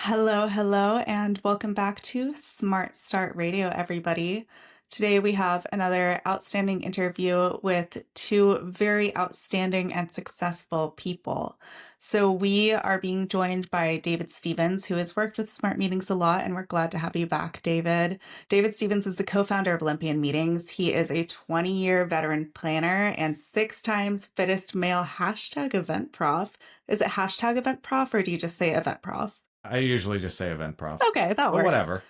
Hello, hello, and welcome back to Smart Start Radio, everybody. Today we have another outstanding interview with two very outstanding and successful people. So we are being joined by David Stevens, who has worked with Smart Meetings a lot, and we're glad to have you back, David. David Stevens is the co-founder of Olympian Meetings. He is a 20-year veteran planner and 6 times Fittest male hashtag event prof. Is it hashtag event prof, or do you just say event prof? I usually just say event prof. Okay, that But works. whatever.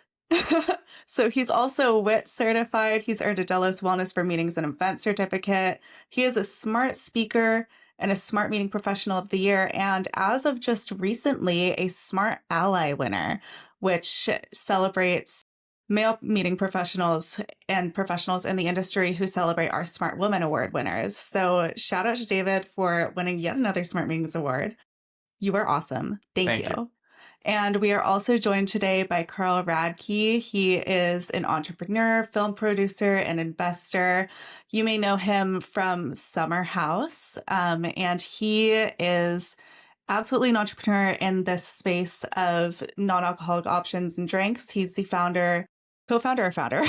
So he's also WIT certified. He's earned a Delos Wellness for Meetings and Events certificate. He is a smart speaker and a Smart Meeting Professional of the Year, and as of just recently, a Smart Ally winner, which celebrates male meeting professionals and professionals in the industry who celebrate our Smart Woman Award winners. So shout out to David for winning yet another Smart Meetings Award. You are awesome. Thank you. And we are also joined today by Carl Radke. He is an entrepreneur, film producer, and investor. You may know him from Summer House, and he is absolutely an entrepreneur in this space of non-alcoholic options and drinks. He's the co-founder, or founder?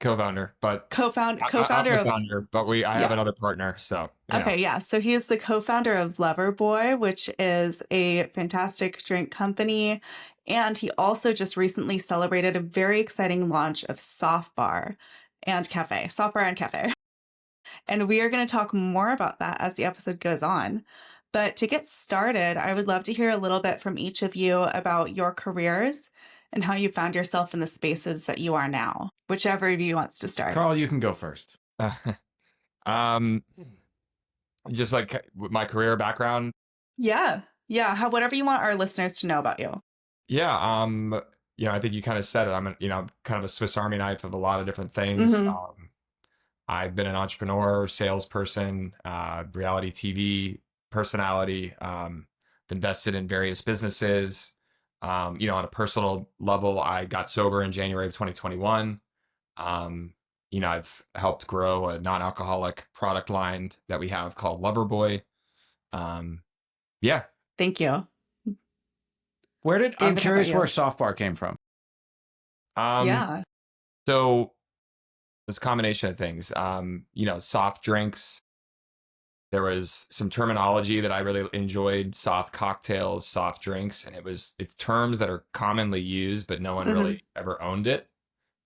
Co-founder, but Co-founder I'm the of... founder, but I have another partner, so Okay, yeah. So he is the co-founder of Loverboy, which is a fantastic drink company. And he also just recently celebrated a very exciting launch of Soft Bar and Café. And we are going to talk more about that as the episode goes on. But to get started, I would love to hear a little bit from each of you about your careers and how you found yourself in the spaces that you are now. Whichever of you wants to start. Carl, you can go first. Just like my career background. Yeah. Whatever you want our listeners to know about you. Yeah. I think you kind of said it. I'm kind of a Swiss Army knife of a lot of different things. Mm-hmm. I've been an entrepreneur, salesperson, reality TV personality, invested in various businesses. On a personal level, I got sober in January of 2021. I've helped grow a non-alcoholic product line that we have called Loverboy. Yeah. Thank you. I'm curious where Soft Bar came from. Yeah. So it's a combination of things. Soft drinks. There was some terminology that I really enjoyed: soft cocktails, soft drinks, and it's terms that are commonly used, but no one really ever owned it.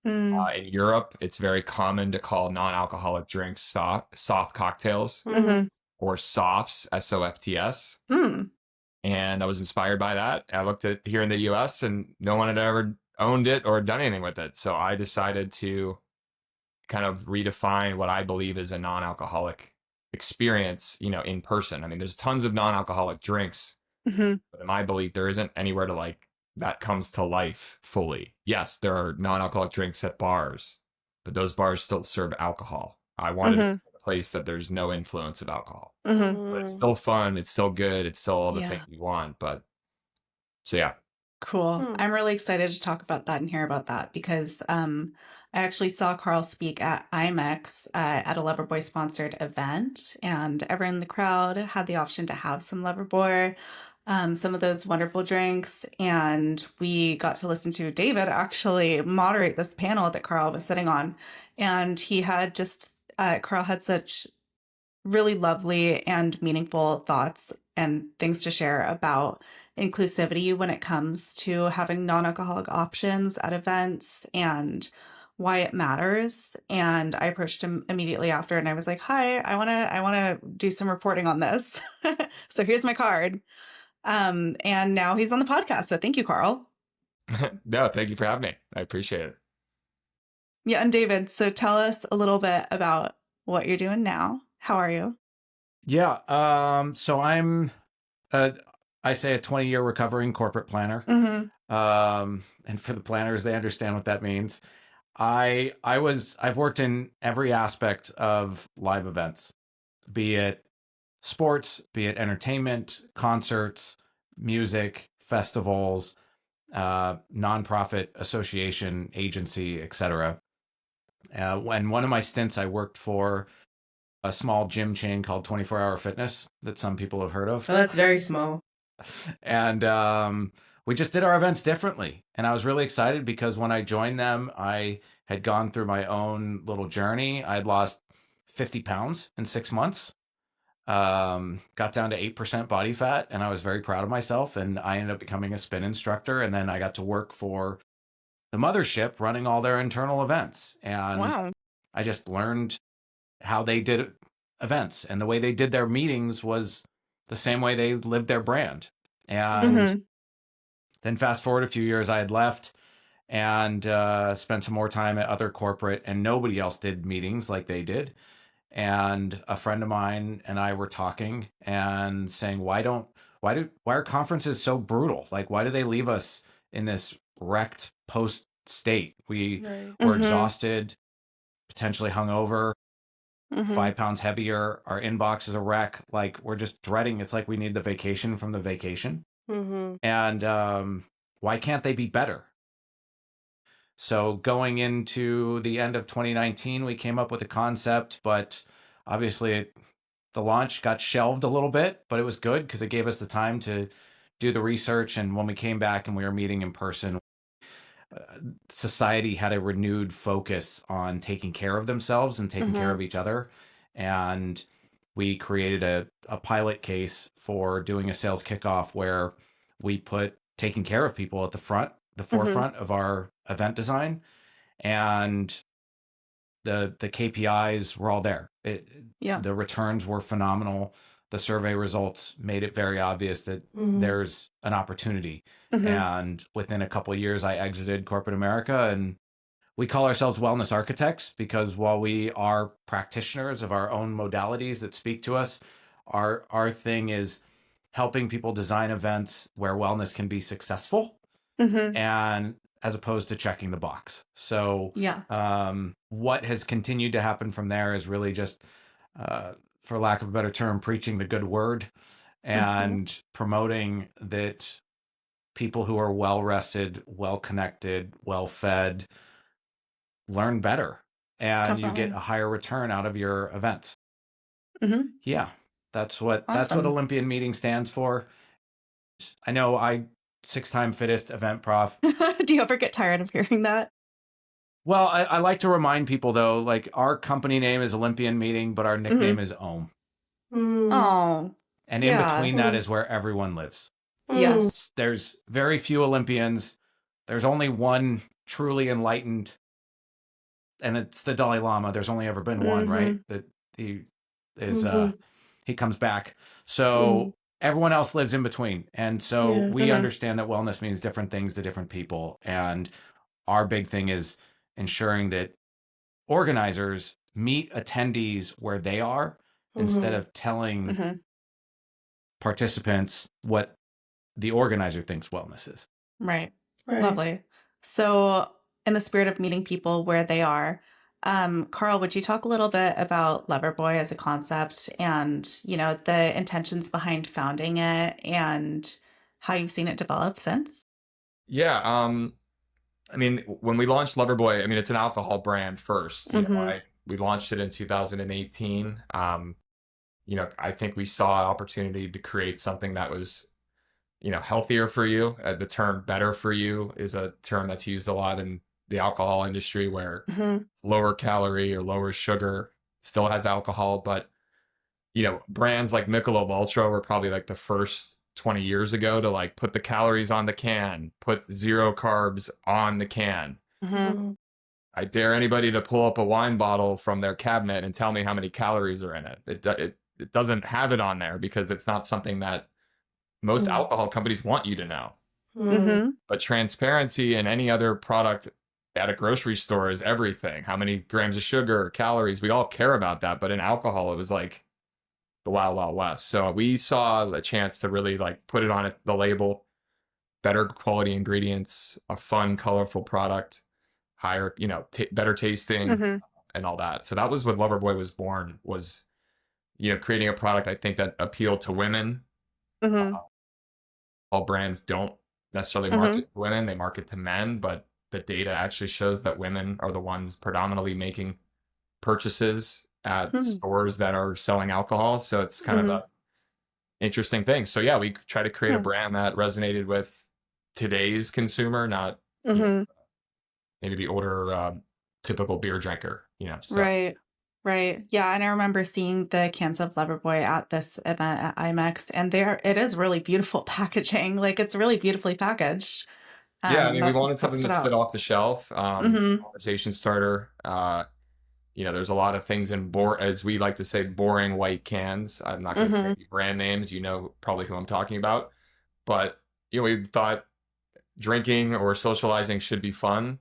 In Europe, it's very common to call non-alcoholic drinks soft cocktails or softs, SOFTS. And I was inspired by that. I looked at here in the US and no one had ever owned it or done anything with it. So I decided to kind of redefine what I believe is a non-alcoholic experience, in person. I mean, there's tons of non-alcoholic drinks, but in my belief, there isn't anywhere to that comes to life fully. Yes, there are non-alcoholic drinks at bars, but those bars still serve alcohol. I wanted a place that there's no influence of alcohol. But it's still fun, it's still good, it's still all the things you want. So yeah. Cool. I'm really excited to talk about that and hear about that because I actually saw Carl speak at IMEX at a Loverboy sponsored event, and everyone in the crowd had the option to have some Loverboy, some of those wonderful drinks, and we got to listen to David actually moderate this panel that Carl was sitting on, and Carl had such really lovely and meaningful thoughts and things to share about inclusivity when it comes to having non-alcoholic options at events and why it matters. And I approached him immediately after and I was like, "Hi, I want to do some reporting on this." So here's my card. And now he's on the podcast. So thank you, Carl. No, thank you for having me. I appreciate it. Yeah. And David, so tell us a little bit about what you're doing now. How are you? Yeah. So I'm I say a 20-year recovering corporate planner. And for the planners, they understand what that means. I've worked in every aspect of live events, be it sports, be it entertainment, concerts, music, festivals, nonprofit association, agency, etc. When one of my stints, I worked for a small gym chain called 24 Hour Fitness that some people have heard of. Oh, that's very small. And we just did our events differently. And I was really excited because when I joined them, I had gone through my own little journey. I'd lost 50 pounds in 6 months, got down to 8% body fat, and I was very proud of myself. And I ended up becoming a spin instructor. And then I got to work for the mothership running all their internal events. And Wow. I just learned how they did events, and the way they did their meetings was the same way they lived their brand. And Mm-hmm. then fast forward a few years, I had left and spent some more time at other corporate, and nobody else did meetings like they did. And a friend of mine and I were talking and saying, why are conferences so brutal? Like, why do they leave us in this wrecked post state? We Right. were Mm-hmm. exhausted, potentially hungover, Mm-hmm. 5 pounds heavier. Our inbox is a wreck. Like, we're just dreading. It's like we need the vacation from the vacation. Mm-hmm. And why can't they be better? So going into the end of 2019, we came up with a concept, but obviously the launch got shelved a little bit, but it was good because it gave us the time to do the research. And when we came back and we were meeting in person, society had a renewed focus on taking care of themselves and taking care Mm-hmm. of each other. And we created a pilot case for doing a sales kickoff where we put taking care of people at the Mm-hmm. forefront of our event design. And the KPIs were all there. Yeah. The returns were phenomenal. The survey results made it very obvious that Mm-hmm. there's an opportunity. Mm-hmm. And within a couple of years, I exited corporate America, and we call ourselves wellness architects because while we are practitioners of our own modalities that speak to us, our thing is helping people design events where wellness can be successful, Mm-hmm. and as opposed to checking the box. So Yeah. what has continued to happen from there is really just, for lack of a better term, preaching the good word Mm-hmm. and promoting that people who are well rested, well connected, well fed, learn better, and you get Definitely. a higher return out of your events. Mm-hmm. Yeah, that's what Awesome. Olympian Meeting stands for. I know I 6-time Fittest event prof. Do you ever get tired of hearing that? Well, I like to remind people though, like our company name is Olympian Meeting, but our nickname Mm-hmm. is Ohm. Mm-hmm. Oh, And in yeah. between that is where everyone lives. Yes. There's very few Olympians. There's only one truly enlightened, and it's the Dalai Lama. There's only ever been one, right? Mm-hmm. That he is Mm-hmm. he comes back. Mm-hmm. So everyone else lives in between. And so Yeah. we Mm-hmm. understand that wellness means different things to different people. And our big thing is ensuring that organizers meet attendees where they are instead Mm-hmm. of telling Mm-hmm. participants what the organizer thinks wellness is. Right. Right. Lovely. So, in the spirit of meeting people where they are, Carl, would you talk a little bit about Loverboy as a concept and, the intentions behind founding it and how you've seen it develop since? Yeah. I mean, when we launched Loverboy, I mean, it's an alcohol brand first. Mm-hmm. We launched it in 2018. I think we saw an opportunity to create something that was, healthier for you. The term "better for you" is a term that's used a lot in the alcohol industry, where Mm-hmm. lower calorie or lower sugar still has alcohol, but brands like Michelob Ultra were probably like the first 20 years ago to like put the calories on the can, put zero carbs on the can. Mm-hmm. Mm-hmm. I dare anybody to pull up a wine bottle from their cabinet and tell me how many calories are in it. It doesn't have it on there because it's not something that most Mm-hmm. alcohol companies want you to know. Mm-hmm. But transparency in any other product at a grocery store is everything. How many grams of sugar, calories, we all care about that. But in alcohol, it was like the wild, wild west. So we saw a chance to really like put it on the label, better quality ingredients, a fun, colorful product, higher, better tasting, Mm-hmm. and all that. So that was what Loverboy was born, was, creating a product, I think, that appealed to women. Mm-hmm. All brands don't necessarily Mm-hmm. market to women, they market to men, but the data actually shows that women are the ones predominantly making purchases at Mm-hmm. stores that are selling alcohol. So it's kind of Mm-hmm. a interesting things. So yeah, we try to create a Hmm. brand that resonated with today's consumer, not Mm-hmm. maybe the older typical beer drinker. So Right. Right. Yeah. And I remember seeing the cans of Loverboy at this event at IMEX, and it is really beautiful packaging. Like it's really beautifully packaged. yeah, I mean, we wanted That something stood that stood out. off the shelf, Mm-hmm. conversation starter. There's a lot of things in as we like to say, boring white cans. I'm not going to say Mm-hmm. any brand names. You know probably who I'm talking about. But we thought drinking or socializing should be fun,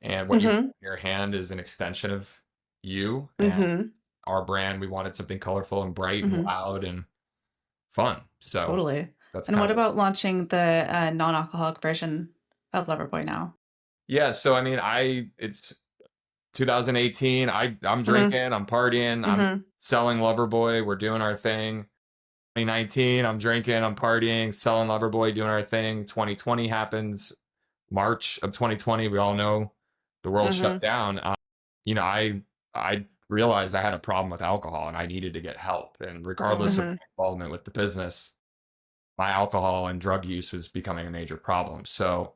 and what you hold Mm-hmm. in your hand is an extension of you. And Mm-hmm. our brand, we wanted something colorful and bright and Mm-hmm. loud and fun. So Totally. that's And kind what of about launching the non-alcoholic version of Loverboy now? yeah. So I mean, it's 2018. I'm Mm-hmm. drinking, I'm partying, I'm Mm-hmm. selling Loverboy. We're doing our thing. 2019, I'm drinking, I'm partying, selling Loverboy, doing our thing. 2020 happens. March of 2020, we all know the world Mm-hmm. shut down. I realized I had a problem with alcohol and I needed to get help. And regardless of Mm-hmm. my involvement with the business, my alcohol and drug use was becoming a major problem. So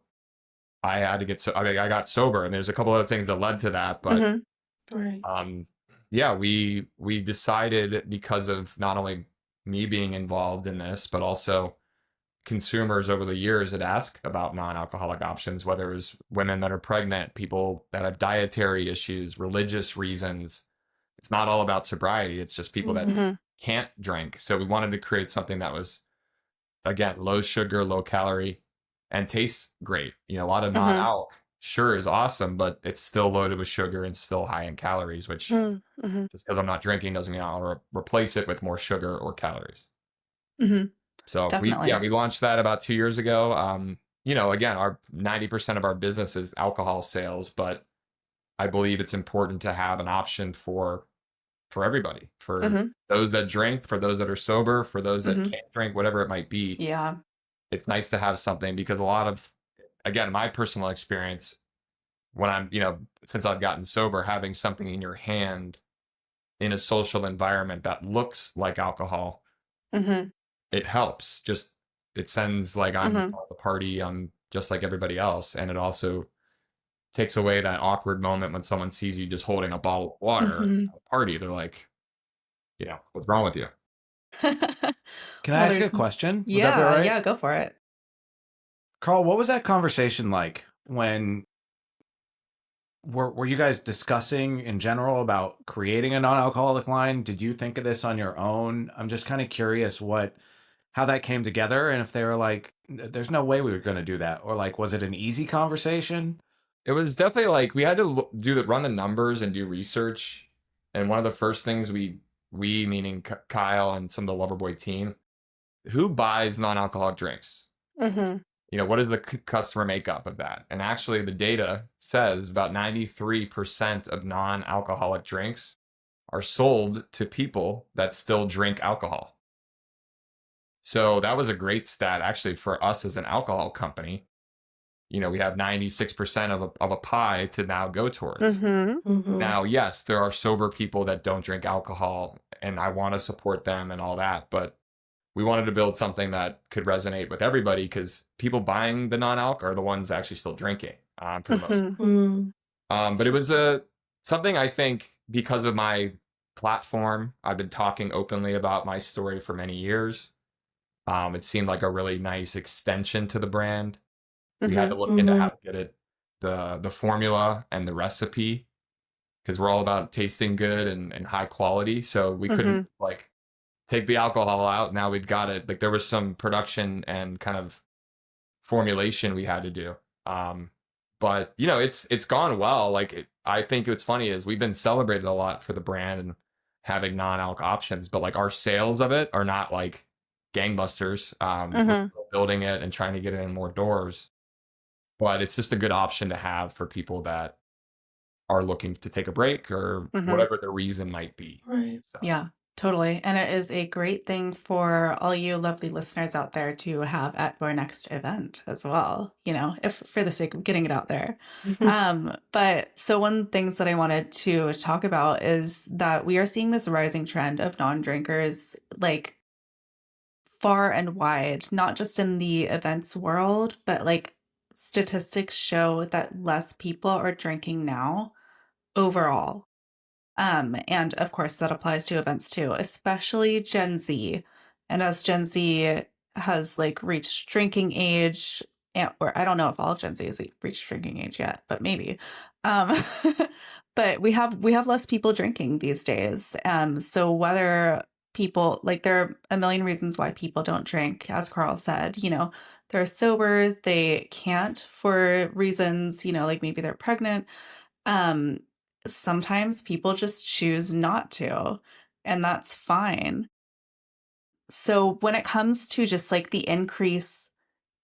I had to I got sober, and there's a couple other things that led to that. But Mm-hmm. Right. yeah, we decided, because of not only me being involved in this, but also consumers over the years had asked about non-alcoholic options, whether it was women that are pregnant, people that have dietary issues, religious reasons. It's not all about sobriety. It's just people that Mm-hmm. Mm-hmm. can't drink. So we wanted to create something that was, again, low sugar, low calorie, and tastes great. A lot of Mm-hmm. non-alc sure is awesome, but it's still loaded with sugar and still high in calories, which Mm-hmm. just because I'm not drinking doesn't mean I'll replace it with more sugar or calories. Mm-hmm. So Definitely. we launched that about 2 years ago. Again, our 90% of our business is alcohol sales, but I believe it's important to have an option for everybody, for Mm-hmm. those that drink, for those that are sober, for those that Mm-hmm. can't drink, whatever it might be. Yeah. It's nice to have something, because a lot of, again, my personal experience, when since I've gotten sober, having something in your hand in a social environment that looks like alcohol, Mm-hmm. it helps. Just it sends like I'm Mm-hmm. part of the party, I'm just like everybody else, and it also takes away that awkward moment when someone sees you just holding a bottle of water Mm-hmm. at a party. They're like, what's wrong with you? Can I Well, ask you a there's question? Would that be all yeah, right? yeah, go for it. Carl, what was that conversation like when were you guys discussing in general about creating a non-alcoholic line? Did you think of this on your own? I'm just kind of curious how that came together, and if they were like, there's no way we were going to do that, or like, was it an easy conversation? It was definitely like we had to run the numbers and do research. And one of the first things we meaning Kyle and some of the Loverboy team, who buys non-alcoholic drinks? Mm-hmm. What is the customer makeup of that? And actually, the data says about 93% of non-alcoholic drinks are sold to people that still drink alcohol. So that was a great stat, actually, for us as an alcohol company. We have 96% of a pie to now go towards. Mm-hmm. Mm-hmm. Now, yes, there are sober people that don't drink alcohol, and I want to support them and all that, but we wanted to build something that could resonate with everybody, because people buying the non-alc are the ones actually still drinking, for the most. Mm-hmm. But it was something, I think, because of my platform. I've been talking openly about my story for many years. It seemed like a really nice extension to the brand. We had to look into how to get it, the formula and the recipe, because we're all about tasting good and high quality. So we couldn't like take the alcohol out. Now we've got it. Like there was some production and kind of formulation we had to do. But it's gone well. I think what's funny is we've been celebrated a lot for the brand and having non-alc options, but like our sales of it are not like gangbusters. We're Mm-hmm. still building it and trying to get it in more doors. But it's just a good option to have for people that are looking to take a break or Mm-hmm. whatever the reason might be. Right. So. Yeah, totally. And it is a great thing for all you lovely listeners out there to have at your next event as well, if for the sake of getting it out there. But so one of the things that I wanted to talk about is that we are seeing this rising trend of non-drinkers like far and wide, not just in the events world, but like statistics show that less people are drinking now overall. And of course that applies to events too, especially Gen Z. And as Gen Z has like reached drinking age, or I don't know if all of Gen Z has reached drinking age yet, but maybe. Um, but we have less people drinking these days. So whether people like there are a million reasons why people don't drink, as Carl said, they're sober, they can't for reasons, like maybe they're pregnant. Um, Sometimes people just choose not to, and that's fine. So when it comes to just like the increase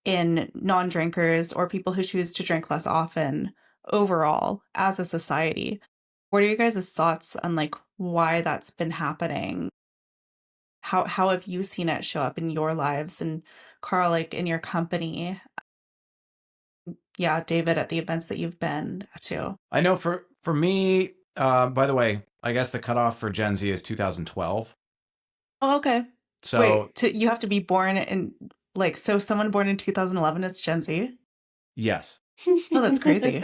in non-drinkers or people who choose to drink less often overall as a society, what are you guys' thoughts on like why that's been happening? How have you seen it show up in your lives, and Carl, like in your company? Yeah, David, at the events that you've been to. I know for me, by the way, I guess the cutoff for Gen Z is 2012. Oh, okay. So Wait, you have to be born in like so someone born in 2011 is Gen Z? yes. Oh, that's crazy.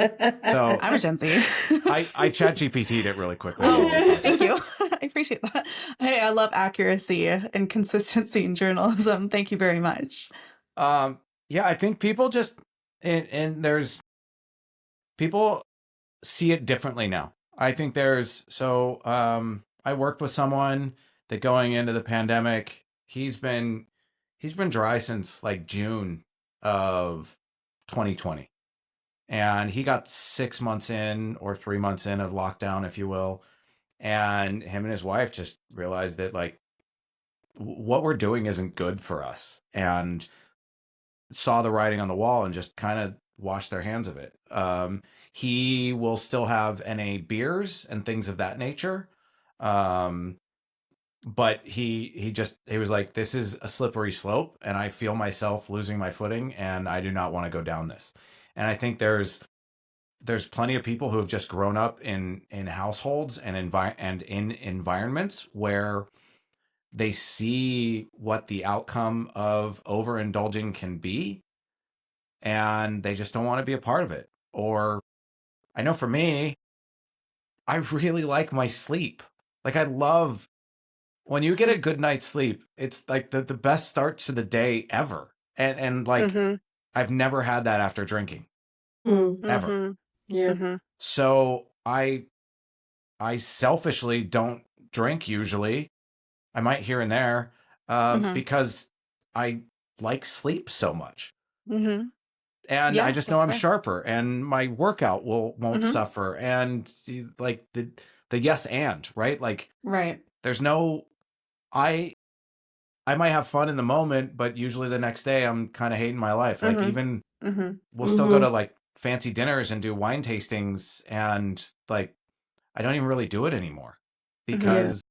So I'm a Gen Z. I chat GPT'd it really quickly. Oh, thank you. I appreciate that. I love accuracy and consistency in journalism. Thank you very much. Yeah, I think people just and there's people see it differently now. I think I worked with someone that going into the pandemic, he's been dry since like June of 2020. And he got 6 months in or 3 months in of lockdown, if you will. And him and his wife just realized that like what we're doing isn't good for us, and saw the writing on the wall and just kind of washed their hands of it. He will still have NA beers and things of that nature. But he was like, this is a slippery slope and I feel myself losing my footing and I do not want to go down this. And I think there's plenty of people who have just grown up in households and in environments where they see what the outcome of overindulging can be, and they just don't want to be a part of it. Or I know for me, I really like my sleep. Like I love when you get a good night's sleep, it's like the best start to the day ever. And like Mhm. I've never had that after drinking. Mm. Ever. Mhm. Yeah. Mhm. So I selfishly don't drink usually. I might here and there, Mhm. because I like sleep so much. Mhm. And I Yeah, just know that's I'm fair. sharper and my workout won't Mhm. suffer. And like the yes and, right? Like Right. there's no I might have fun in the moment, but usually the next day I'm kind of hating my life. Like Mhm. even Mhm. we'll still go Mhm. to like fancy dinners and do wine tastings, and like I don't even really do it anymore Mhm. Yeah. because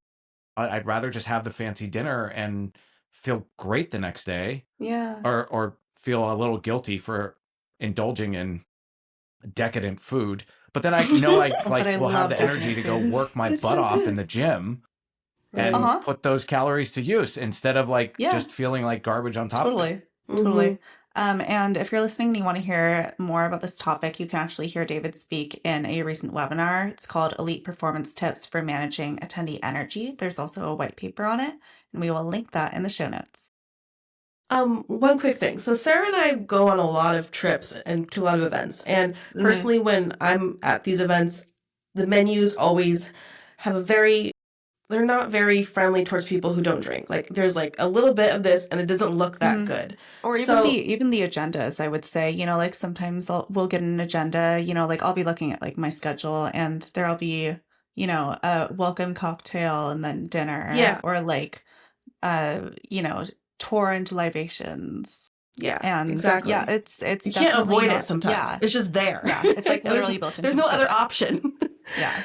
I'd rather just have the fancy dinner and feel great the next day, Yeah. or feel a little guilty for indulging in decadent food. But then I know I Oh, but like I will have love the energy decadent to go food. work my It's butt so off in good. the gym Right. and Uh-huh. put those calories to use instead of like Yeah. just feeling like garbage on top of it. Totally. Mhm. Totally. And if you're listening and you want to hear more about this topic, you can actually hear David speak in a recent webinar. It's called Elite Performance Tips for Managing Attendee Energy. There's also a white paper on it, and we will link that in the show notes. One quick thing. So Sarah and I go on a lot of trips and to a lot of events. And Mhm. personally, when I'm at these events, the menus always have they're not very friendly towards people who don't drink. Like there's like a little bit of this and it doesn't look that Mhm. good. Or even So the agendas, I would say, like sometimes we'll get an agenda, like I'll be looking at like my schedule and there'll be, a welcome cocktail and then dinner yeah, or like, tour and libations. yeah, And yeah, exactly. it's You can't definitely avoid it not, sometimes. yeah, It's just there. yeah. It's like And literally built into there's the no other schedule. option. Yeah.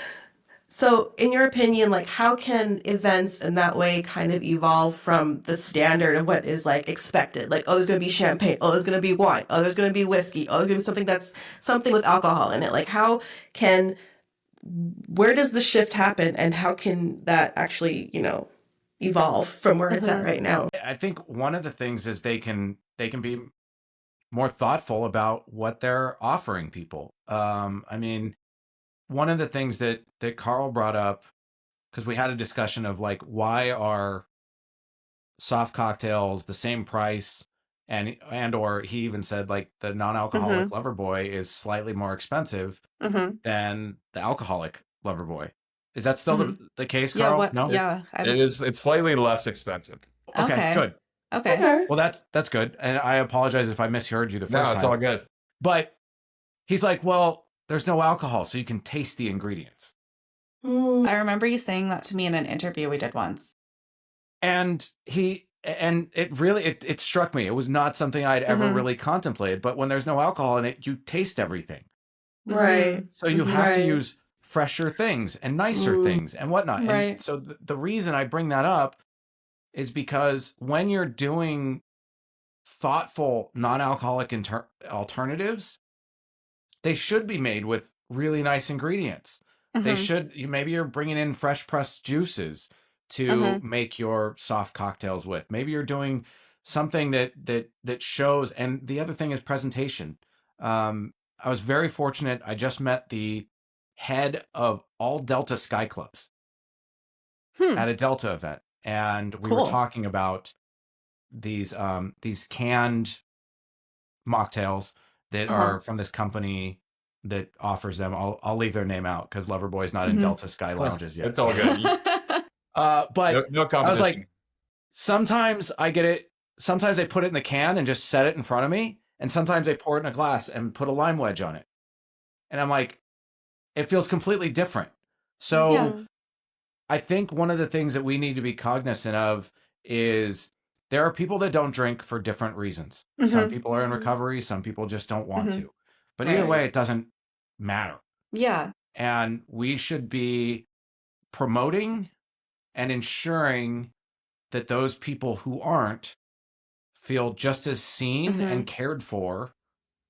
So, in your opinion, like how can events in that way kind of evolve from the standard of what is like expected? Like, oh, there's going to be champagne. Oh, there's going to be wine. Oh, there's going to be whiskey. Oh, there's going to be something with alcohol in it. Like, where does the shift happen and how can that actually, evolve from where it's at right now. I think one of the things is they can be more thoughtful about what they're offering people. I mean, one of the things that Carl brought up, because we had a discussion of like, why are soft cocktails the same price, and or he even said like the non-alcoholic Loverboy is slightly more expensive than the alcoholic Loverboy. Is that still the case, Yeah, Carl? what? No? Yeah. It's slightly less expensive. Okay, good. Okay. Well, that's good. And I apologize if I misheard you the first No, time. it's all good. But he's like, well, there's no alcohol, so you can taste the ingredients. I remember you saying that to me in an interview we did once. And it really it struck me. It was not something I'd ever really contemplated. But when there's no alcohol in it, you taste everything. Right. So you have to use fresher things and nicer things and whatnot. Right. And so the reason I bring that up is because when you're doing thoughtful non-alcoholic alternatives, they should be made with really nice ingredients. They should, maybe you're bringing in fresh pressed juices to make your soft cocktails with. Maybe you're doing something that shows. And the other thing is presentation. I was very fortunate. I just met the head of all Delta Sky Clubs at a Delta event, and we were talking about these canned mocktails that are from this company that offers them. I'll leave their name out because Loverboy's not in Delta Sky Lounges yet. It's all good. But no competition. I was like, sometimes I get it. Sometimes they put it in the can and just set it in front of me, and sometimes they pour it in a glass and put a lime wedge on it. And I'm like, it feels completely different. So I think one of the things that we need to be cognizant of is there are people that don't drink for different reasons. Some people are in recovery. Some people just don't want to. But either way, it doesn't matter. Yeah. And we should be promoting and ensuring that those people who aren't feel just as seen and cared for.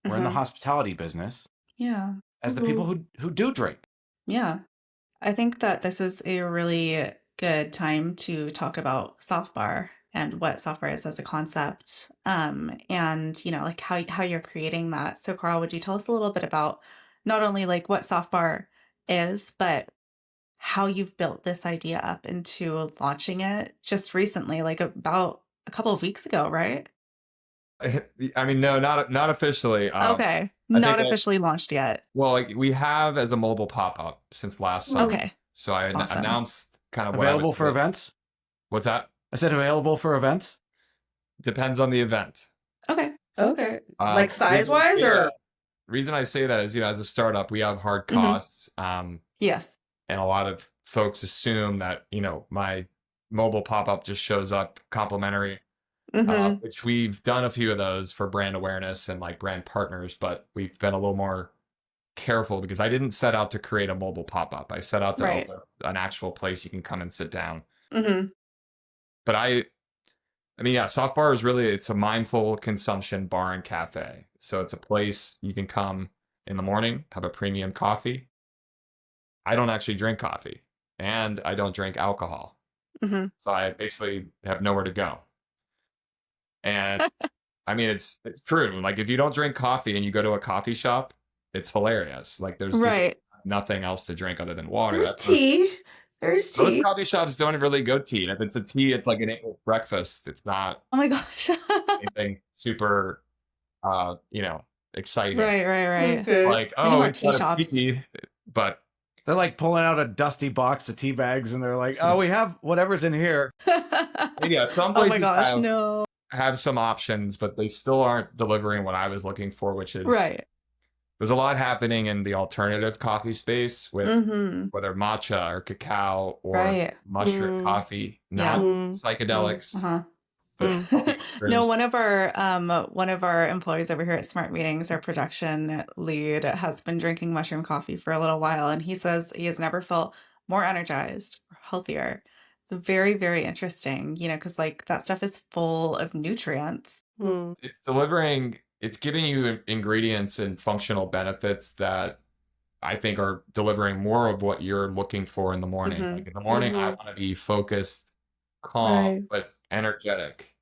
We're in the hospitality business. Yeah. As the people who do drink. Yeah. I think that this is a really good time to talk about soft bar and what soft bar is as a concept. And like how you're creating that. So Carl, would you tell us a little bit about not only like what soft bar is, but how you've built this idea up into launching it just recently, like about a couple of weeks ago, right? I mean, no, not officially. Okay. Not officially launched yet. Well, like we have as a mobile pop-up since last summer. Okay. So I announced kind of available for events. What's that? I said available for events. Depends on the event. Okay. Like size wise, or reason I say that is, as a startup, we have hard costs. Yes. And a lot of folks assume that, my mobile pop-up just shows up complimentary, which we've done a few of those for brand awareness and like brand partners, but we've been a little more careful because I didn't set out to create a mobile pop-up. I set out to open an actual place you can come and sit down. But I mean, yeah, soft bar is really, it's a mindful consumption bar and cafe. So it's a place you can come in the morning, have a premium coffee. I don't actually drink coffee and I don't drink alcohol. So I basically have nowhere to go. And I mean, it's true. Like if you don't drink coffee and you go to a coffee shop, it's hilarious. Like there's nothing else to drink other than water. There's tea. There's Most tea. coffee shops don't really go tea. And if it's a tea, it's like an breakfast. It's not Oh my gosh. anything super, exciting. Right. Okay. Like, more it's tea not a shops. tea, but They're like pulling out a dusty box of tea bags, and they're like, "Oh, we have whatever's in here." yeah, some Oh places my gosh, no. have some options, but they still aren't delivering what I was looking for, which is Right. there's a lot happening in the alternative coffee space with whether matcha or cacao or mushroom coffee, not psychedelics. No, one of our employees over here at Smart Meetings, our production lead, has been drinking mushroom coffee for a little while, and he says he has never felt more energized or healthier. It's very, very interesting, because like that stuff is full of nutrients. It's giving you ingredients and functional benefits that I think are delivering more of what you're looking for in the morning. Like in the morning, I want to be focused calm, Right. but energetic.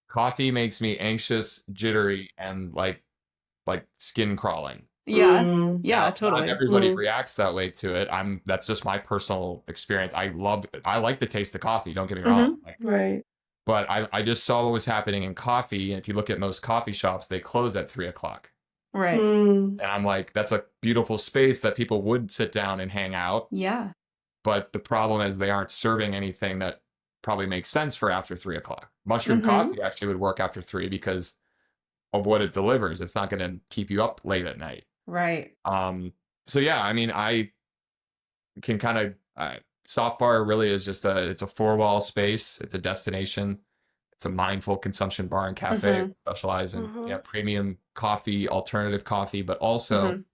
Coffee makes me anxious, jittery, and like skin crawling. Yeah. Mm. Yeah, Now, not totally. everybody Mm. reacts that way to it. That's just my personal experience. I like the taste of coffee, don't get me Mhm. wrong. Like, Right. but I just saw what was happening in coffee, and if you look at most coffee shops, they close at 3 o'clock. Right. Mm. And I'm like, that's a beautiful space that people would sit down and hang out. Yeah. But the problem is they aren't serving anything that probably makes sense for after 3 o'clock. Mushroom Mhm. coffee actually would work after 3 because of what it delivers. It's not going to keep you up late at night. Right. So yeah, I mean, I can kind of soft bar really is just it's a four-wall space. It's a destination. It's a mindful consumption bar and cafe. Mhm. Specialize in Mhm. premium coffee, alternative coffee, but also Mhm.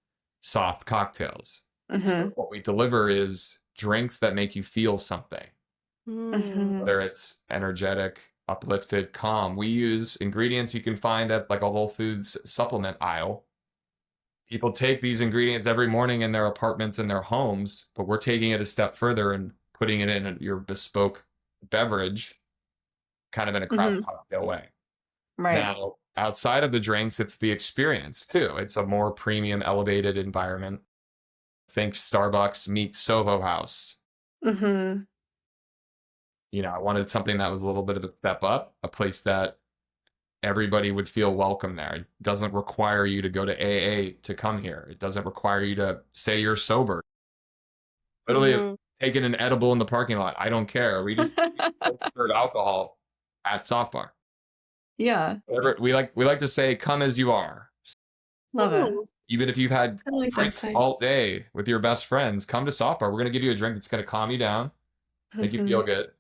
soft cocktails. So Mhm. what we deliver is drinks that make you feel something, Mm. Mhm. whether it's energetic, uplifted, calm. We use ingredients you can find at like a Whole Foods supplement aisle. People take these ingredients every morning in their apartments and their homes, but we're taking it a step further and putting it in your bespoke beverage, kind of in a craft Mhm. cocktail way. Right. Now, outside of the drinks, it's the experience too. It's a more premium, elevated environment. Think Starbucks meets Soho House. Mhm. I wanted something that was a little bit of a step up, a place that everybody would feel welcome there. It doesn't require you to go to AA to come here. It doesn't require you to say you're sober. Literally Mhm. taking an edible in the parking lot. I don't care. We just serve alcohol at Soft Bar. Yeah. We like to say, come as you are. Love it. Ooh, Even if you've had I like that drinks saying. all day with your best friends, come to Soft Bar. We're going to give you a drink that's going to calm you down, make you feel Mhm. good.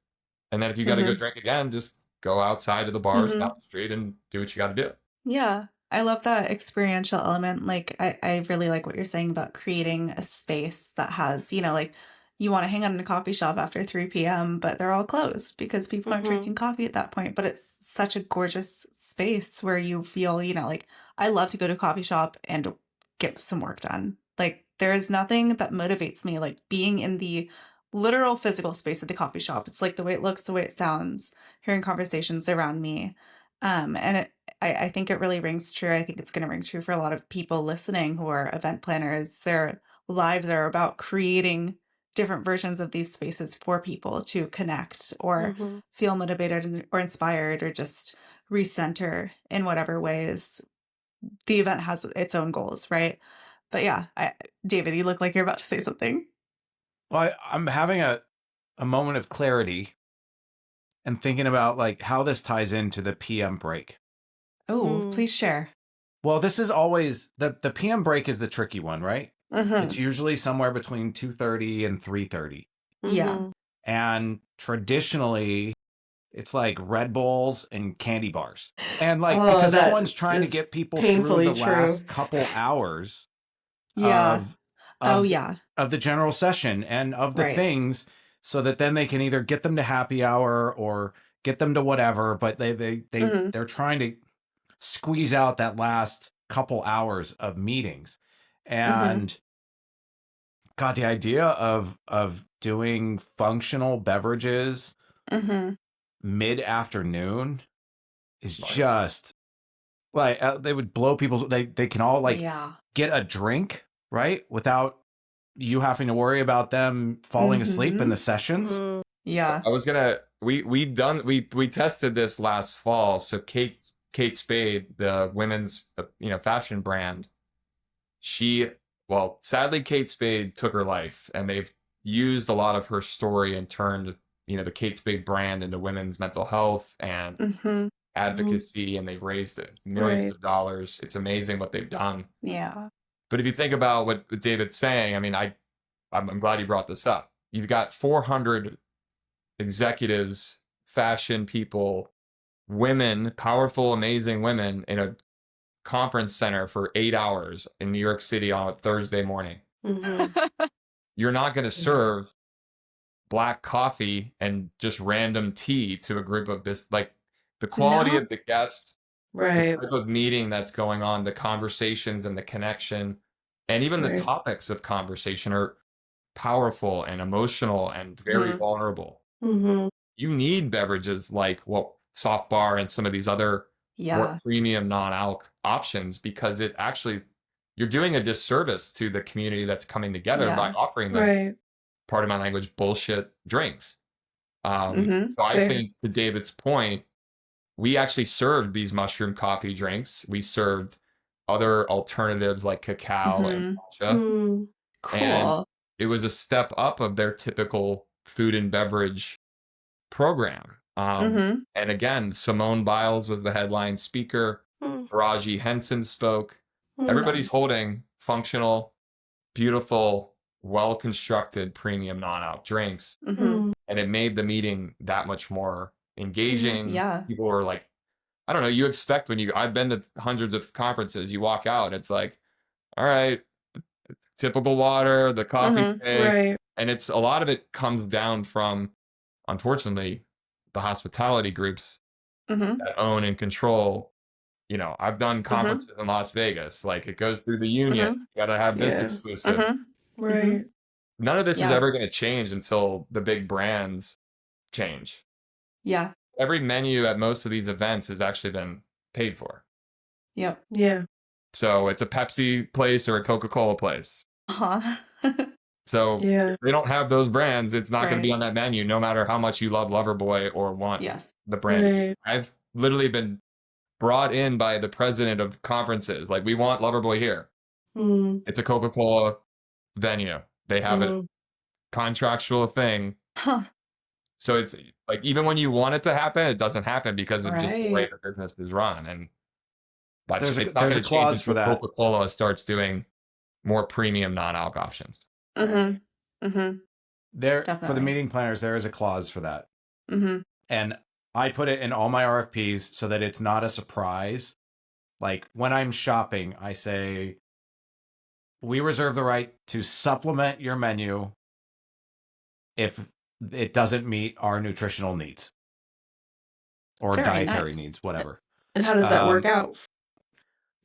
And then if you got to go Mhm. drink again, just go outside to the bars down Mhm. the street and do what you got to do. Yeah. I love that experiential element. Like I really like what you're saying about creating a space that has, like you want to hang out in a coffee shop after 3 p.m., but they're all closed because people aren't Mhm. drinking coffee at that point. But it's such a gorgeous space where you feel, like I love to go to a coffee shop and get some work done. Like there is nothing that motivates me like being in the literal physical space of the coffee shop. It's like the way it looks, the way it sounds, hearing conversations around me. And I think it really rings true. I think it's going to ring true for a lot of people listening who are event planners. Their lives are about creating different versions of these spaces for people to connect or Mhm. feel motivated or inspired or just recenter in whatever ways the event has its own goals, right? But yeah, David, you look like you're about to say something. Well, I'm having a moment of clarity and thinking about like how this ties into the PM break. Oh, Mm. please share. Well, this is always the PM break is the tricky one, right? It's Mm-hmm. usually somewhere between 2:30 and 3:30. Yeah. Mhm. And traditionally, it's like Red Bulls and candy bars. And like Oh, because that everyone's trying to is get people through painfully the true. last couple hours Yeah. of Oh, of yeah. of the general session and of the Right. things so that then they can either get them to happy hour or get them to whatever, but Mm-hmm. they're trying to squeeze out that last couple hours of meetings. Mm-hmm. And God, the idea of doing functional beverages Mm-hmm. mid-afternoon is Right. just like they would blow people's they can all like Yeah. get a drink, right? Without you having to worry about them falling asleep in Mm-hmm. the sessions. Mhm. Yeah. I was gonna we tested this last fall. So Kate Spade, the women's fashion brand, sadly Kate Spade took her life, and they've used a lot of her story and turned the Kate Spade brand into women's mental health and Mm-hmm. advocacy, and they've raised millions Right. of dollars. It's amazing what they've done. Yeah. But if you think about what David's saying, I mean, I'm glad you brought this up. You've got 400 executives, fashion people, women, powerful, amazing women in a conference center for 8 hours in New York City on a Thursday morning. Mhm. You're not going to Yeah. serve black coffee and just random tea to a group of this. Like the quality No. of the guests, the Right. type of meeting that's going on, the conversations and the connection, and even the Right. topics of conversation are powerful and emotional and very Mhm. vulnerable. Mhm. you need beverages like soft bar and some of these other more Yeah. premium non-alc options, because it actually, you're doing a disservice to the community that's coming together by Yeah. offering them, Right. pardon my language, bullshit drinks. Mm-hmm. So I Fair. think, to David's point, we actually served these mushroom coffee drinks. We served other alternatives like cacao and matcha, Mm. and Cool. it was a step up of their typical food and beverage program. Mm-hmm. And again, Simone Biles was the headline speaker. Mm. Taraji Henson spoke. Mm. Everybody's holding functional, beautiful, well-constructed premium non-alc drinks. Mm-hmm. Mm. And it made the meeting that much more engaging. Yeah. People were like, I don't know, you expect I've been to hundreds of conferences, you walk out, it's like, all right, typical water, the coffee Mhm. cake. Right. And it's a lot of it comes down from, unfortunately, the hospitality groups Mm-hmm. that own and control. I've done conferences in Las Vegas. Like, it goes through the union. Mhm. You gotta have this Yeah. exclusive. Mm-hmm. Right. None of this is Yeah. ever going to change until the big brands change. Yeah. Every menu at most of these events has actually been paid for. Yep. Yeah. So it's a Pepsi place or a Coca-Cola place. Uh-huh. So Yeah. if they don't have those brands, it's not going to be Right. on that menu, no matter how much you love Loverboy or want Yes. the brand. Right. I've literally been brought in by the president of conferences. Like, we want Loverboy here. Mm. It's a Coca-Cola venue. They have a Mhm. contractual thing. Huh. So it's like, even when you want it to happen, it doesn't happen because of just the way Right. the business is run. And There's it's a, not there's going a to change clause for until that. Coca-Cola starts doing more premium non-alc options. Mm-hmm. Mm-hmm. There for the Definitely. meeting planners, there is a clause for that. Mm-hmm. And I put it in all my RFPs so that it's not a surprise. Like, when I'm shopping, I say, we reserve the right to supplement your menu if it doesn't meet our nutritional needs or Very dietary nice. needs, whatever. And how does that work out?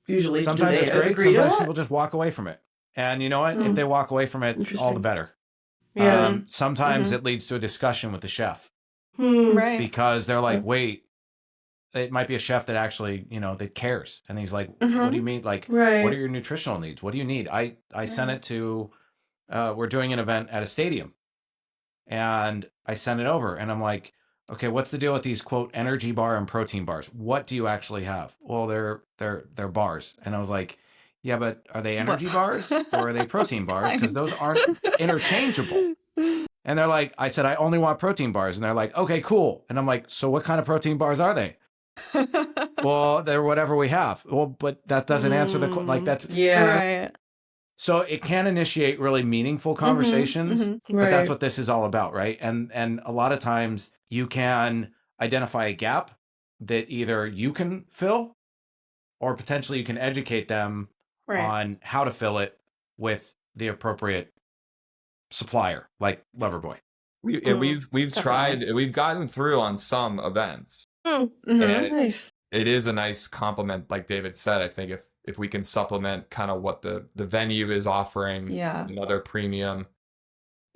Usually, Sometimes do it's they great. agree to Sometimes that? people just walk away from it. And you know what? If Mm. they walk away from it, all the Interesting. better. Yeah. Sometimes Mhm. it leads to a discussion with the chef Right. because they're like, Okay. wait, it might be a chef that actually, that cares. And he's like, what do you Mhm. mean? Like, what Right. are your nutritional needs? What do you need? I sent Right. it to, we're doing an event at a stadium and I sent it over and I'm like, okay, what's the deal with these quote energy bar and protein bars? What do you actually have? Well, they're bars. And I was like, yeah, but are they What? energy bars or are they protein bars? Because those aren't interchangeable. And they're like, I said, I only want protein bars. And they're like, okay, cool. And I'm like, so what kind of protein bars are they? Well, they're whatever we have. Well, but that doesn't answer the, like, that's, Yeah. Right. so it can initiate really meaningful Mhm. conversations, Mhm. but that's Right. what this is all about, right? And a lot of times you can identify a gap that either you can fill or potentially you can educate them Right. on how to fill it with the appropriate supplier, like Loverboy. We've tried, we've gotten through on some events. Mm. Mhm. And Nice. it is a nice compliment, like David said. I think if we can supplement kind of what the venue is offering, Yeah. another premium,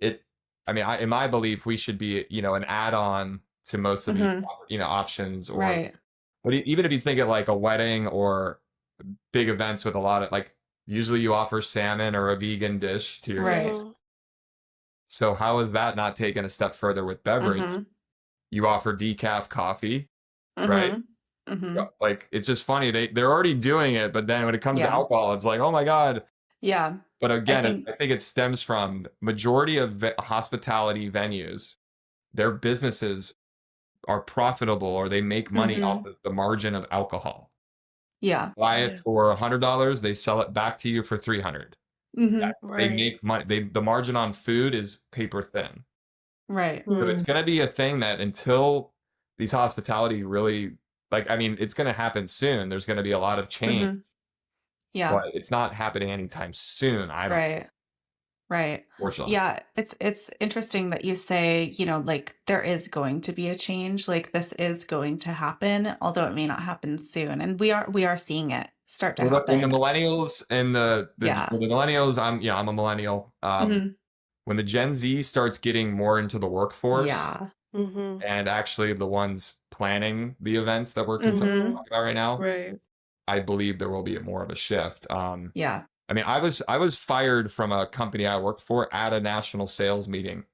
in my belief, we should be, an add-on to most of these, Mhm. options. Or, Right. but even if you think of like a wedding or big events with a lot of, like, usually you offer salmon or a vegan dish to your Right. guests. So how is that not taken a step further with beverage? Mhm. You offer decaf coffee, right? Mhm. Mhm. Like, it's just funny. They're already doing it, but then when it comes to Yeah. alcohol, it's like, oh my God. Yeah. But I again, think. I think it stems from majority of hospitality venues, their businesses are profitable or they make money off Mhm. of the margin of alcohol. Yeah. Buy Yeah. it for $100, they sell it back to you for $300. Mhm. They Right. make money. The margin on food is paper thin. Right. So it's Mm. going to be a thing that until these hospitality really, it's going to happen soon. There's going to be a lot of change, Mhm. Yeah. but it's not happening anytime soon. I don't, Right. Right. fortunately. Yeah, it's interesting that you say, like, there is going to be a change, like this is going to happen, although it may not happen soon. And we are seeing it start to When the happen. millennials and Yeah. the millennials, I'm a millennial. Mhm. When the Gen Z starts getting more into the workforce, Yeah. Mm-hmm. and actually the ones planning the events that we're Mm-hmm. talking about right now, Right. I believe there will be more of a shift. Yeah. I mean, I was fired from a company I worked for at a national sales meeting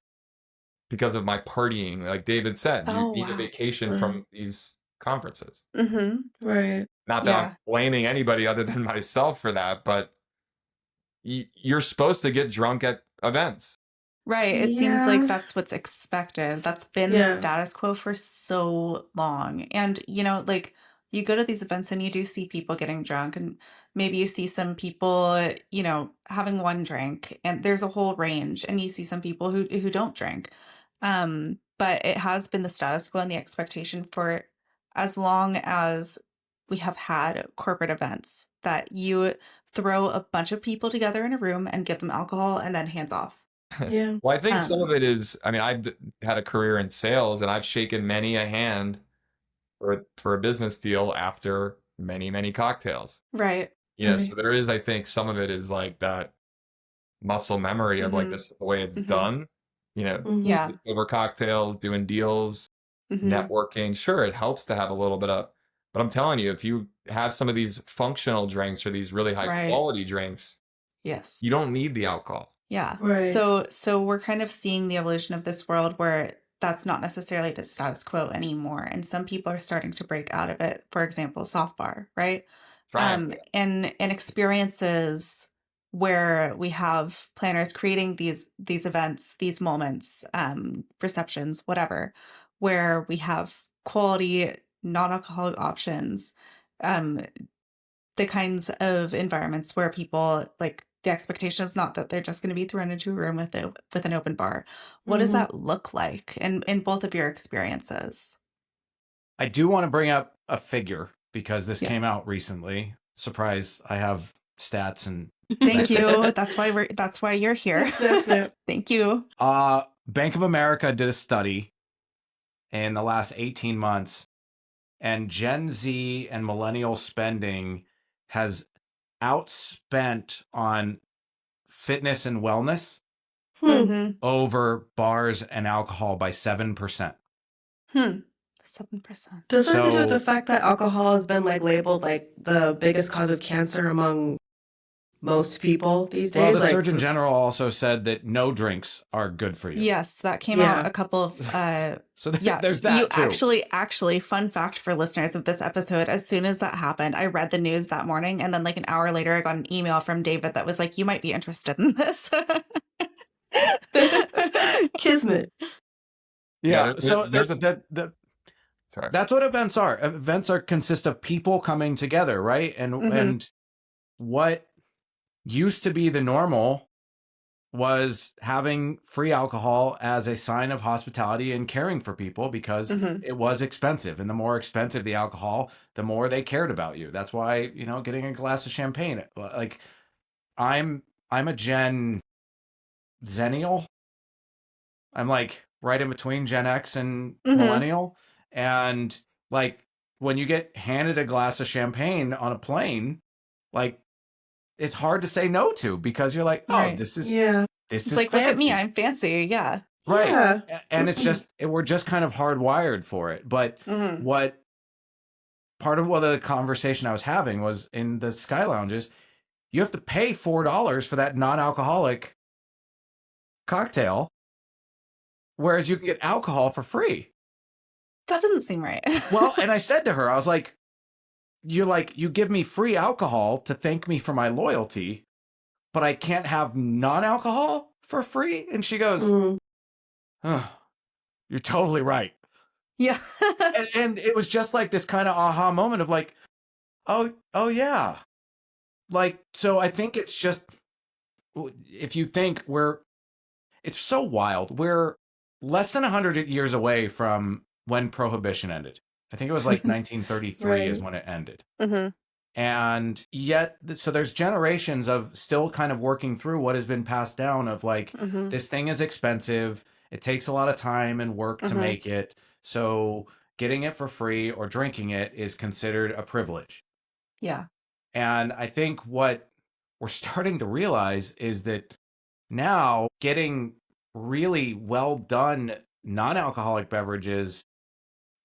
because of my partying. Like David said, you Oh, need a wow. vacation from these conferences. Mm-hmm. Right. Not that I'm Yeah. blaming anybody other than myself for that, but you're supposed to get drunk at events. Right. It seems like Yeah. that's what's expected. That's been the Yeah. status quo for so long. And, you know, like you go to these events and you do see people getting drunk, and maybe you see some people, you know, having one drink, and there's a whole range, and you see some people who don't drink. But it has been the status quo and the expectation for as long as we have had corporate events that you throw a bunch of people together in a room and give them alcohol and then hands off. Yeah. Well, I think some of Um, it is, I mean, I've had a career in sales and I've shaken many a hand for a business deal after many, many cocktails. right. You know, so Right. there is, I think some of it is like that muscle memory of like Mm-hmm. this is the way it's Mm-hmm. done. You know, Mm-hmm. Yeah. over cocktails, doing deals, Mm-hmm. networking. Sure, it helps to have a little bit of, but I'm telling you, if you have some of these functional drinks or these really high Right. quality drinks, Yes. you don't need the alcohol. Yeah. Right. So we're kind of seeing the evolution of this world where that's not necessarily the status quo anymore. And some people are starting to break out of it. For example, soft bar, right? Trying to. And experiences where we have planners creating these events, these moments, receptions, whatever, where we have quality non-alcoholic options, um, the kinds of environments where people like the expectation is not that they're just going to be thrown into a room with an open bar. What does Mm-hmm. that look like in both of your experiences? I do want to bring up a figure because this came Yes. out recently. Surprise, I have stats and Thank you. That's why you're here. Snap, snap. Thank you. Bank of America did a study in the last 18 months, and Gen Z and millennial spending has outspent on fitness and wellness Hmm. Mm-hmm. over bars and alcohol by 7%. 7%. Does that have to do with the So fact that alcohol has been like labeled like the biggest cause of cancer among most people these well, days? the Like, Surgeon General also said that no drinks are good for you. Yes, that came out yeah. a couple of So yeah, there's you that too. actually, fun fact for listeners of this episode, as soon as that happened, I read the news that morning, and then like an hour later, I got an email from David that was like, you might be interested in this. Kismet. Yeah. There- So there's a sorry. that's what events are. Events are consist of people coming together, right? Mhm. And what used to be the normal was having free alcohol as a sign of hospitality and caring for people because Mhm. it was expensive. And the more expensive the alcohol, the more they cared about you. That's why, getting a glass of champagne. Like I'm a Zennial. I'm like right in between Gen X and Mhm. Millennial. And like when you get handed a glass of champagne on a plane, like it's hard to say no to because you're like, oh, Right. this is Yeah. It's like, look at me, I'm fancy. Yeah. Right. Yeah. And it's just, we're just kind of hardwired for it. But Mhm. what part of what the conversation I was having was in the Sky Lounges, you have to pay $4 for that non-alcoholic cocktail, whereas you can get alcohol for free. That doesn't seem right. Well, and I said to her, I was like, you give me free alcohol to thank me for my loyalty, but I can't have non-alcohol for free? And she goes, Mm. oh, you're totally right. Yeah. And it was just like this kind of aha moment of like, oh yeah. Like, so I think it's just, if you think it's so wild. We're less than 100 years away from when Prohibition ended. I think it was like 1933 is Right. when it ended. Mhm. And yet, so there's generations of still kind of working through what has been passed down of like, Mhm. this thing is expensive. It takes a lot of time and work to Mhm. make it. So getting it for free or drinking it is considered a privilege. Yeah. And I think what we're starting to realize is that now getting really well done non-alcoholic beverages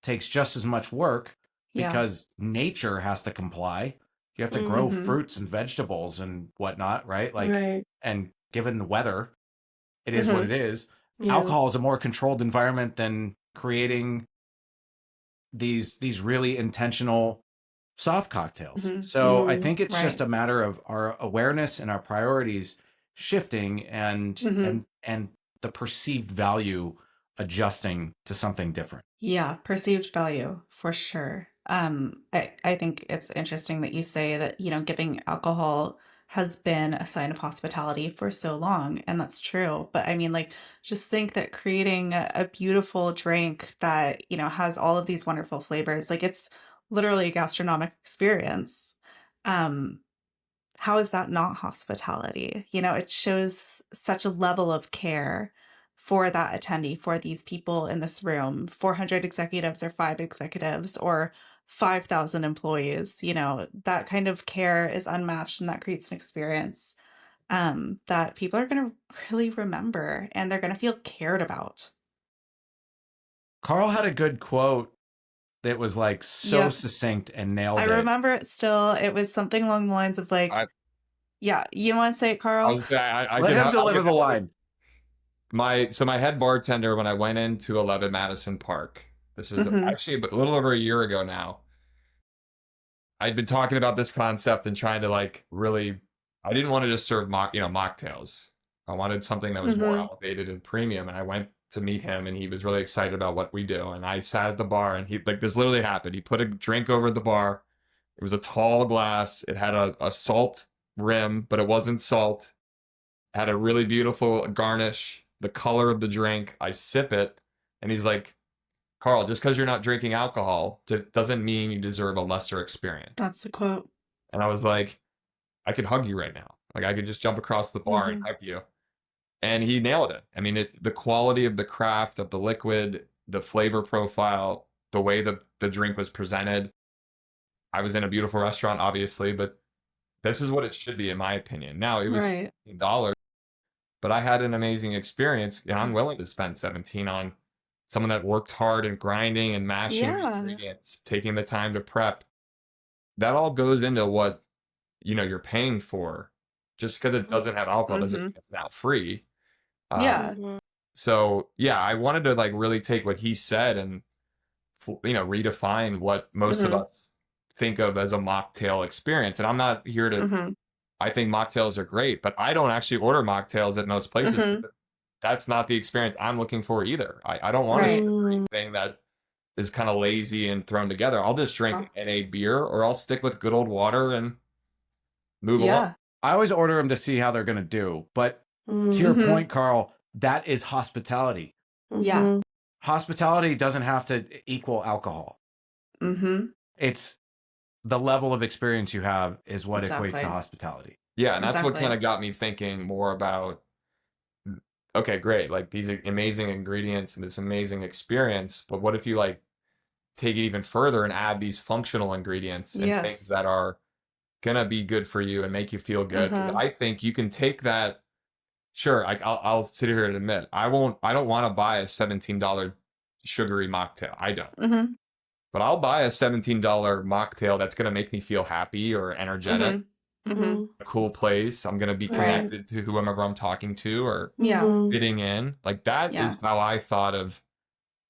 takes just as much work Yeah. because nature has to comply. You have to grow Mhm. fruits and vegetables and whatnot, right? Like, Right. and given the weather, it is what Mhm. it is. Yeah. Alcohol is a more controlled environment than creating these really intentional soft cocktails. Mhm. So I think it's just Right. a matter of our awareness and our priorities shifting and Mhm. the perceived value adjusting to something different. Yeah, perceived value for sure. I think it's interesting that you say that, giving alcohol has been a sign of hospitality for so long, and that's true. But I mean, like, just think that creating a beautiful drink that, has all of these wonderful flavors, like it's literally a gastronomic experience. Um, how is that not hospitality? It shows such a level of care for that attendee, for these people in this room, 400 executives or 5 executives or 5,000 employees. That kind of care is unmatched, and that creates an experience that people are going to really remember, and they're going to feel cared about. Carl had a good quote that was like so Yep. succinct and I nailed it. remember it still. It was something along the lines of like, I, yeah, you want to say it, I Carl? was I Let can him have deliver the line. my head bartender when I went into 11 Madison Park. This is Hmm. actually a little over a year ago now. I'd been talking about this concept and trying to like really. I didn't want to just serve mocktails. I wanted something that was more Hmm. elevated and premium. And I went to meet him, and he was really excited about what we do. And I sat at the bar, and he like this literally happened. He put a drink over at the bar. It was a tall glass. It had a salt rim, but it wasn't salt. It had a really beautiful garnish. The color of the drink. I sip it, and he's like, Carl, just because you're not drinking alcohol doesn't mean you deserve a lesser experience. That's the quote. And I was like, I could hug you right now. Like I could just jump across the bar and Hmm. hug you. And he nailed it. I mean, the quality of the craft of the liquid, the flavor profile, the way the drink was presented. I was in a beautiful restaurant, obviously, but this is what it should be, in my opinion. Now it was Right. $17, but I had an amazing experience, and I'm willing to spend 17 on someone that worked hard and grinding and mashing the Yeah. ingredients, taking the time to prep. That all goes into what you're paying for. Just because it doesn't have alcohol doesn't Hmm. mean it's now free. Yeah. Mhm. So yeah, I wanted to like really take what he said and redefine what most of Hmm. us think of as a mocktail experience. And I'm not here to. Hmm. I think mocktails are great, but I don't actually order mocktails at most places. Hmm. That's not the experience I'm looking for either. I don't want a Right. sugary thing that is kind of lazy and thrown together. I'll just drink NA beer, or I'll stick with good old water and move along. Yeah. I always order them to see how they're going to do. But to your Hmm. point, Carl, that is hospitality. Yeah. Mhm. Hospitality doesn't have to equal alcohol. Hmm. It's the level of experience you have is what equates to Exactly. hospitality. Yeah, and that's what kind Exactly. of got me thinking more about, okay, great, like these amazing ingredients and this amazing experience, but what if you like take it even further and add these functional ingredients and things Yes. that are gonna be good for you and make you feel good? Because Hmm. I think you can take that. Sure, like I'll sit here and admit I won't. I don't want to buy a $17 sugary mocktail. I don't. Hmm. But I'll buy a $17 mocktail that's gonna make me feel happy or energetic, Hmm. Hmm. Mhm. a cool place. I'm gonna be Right. connected to whomever I'm talking to or Yeah. Mhm. fitting in. Like that Yeah. is how I thought of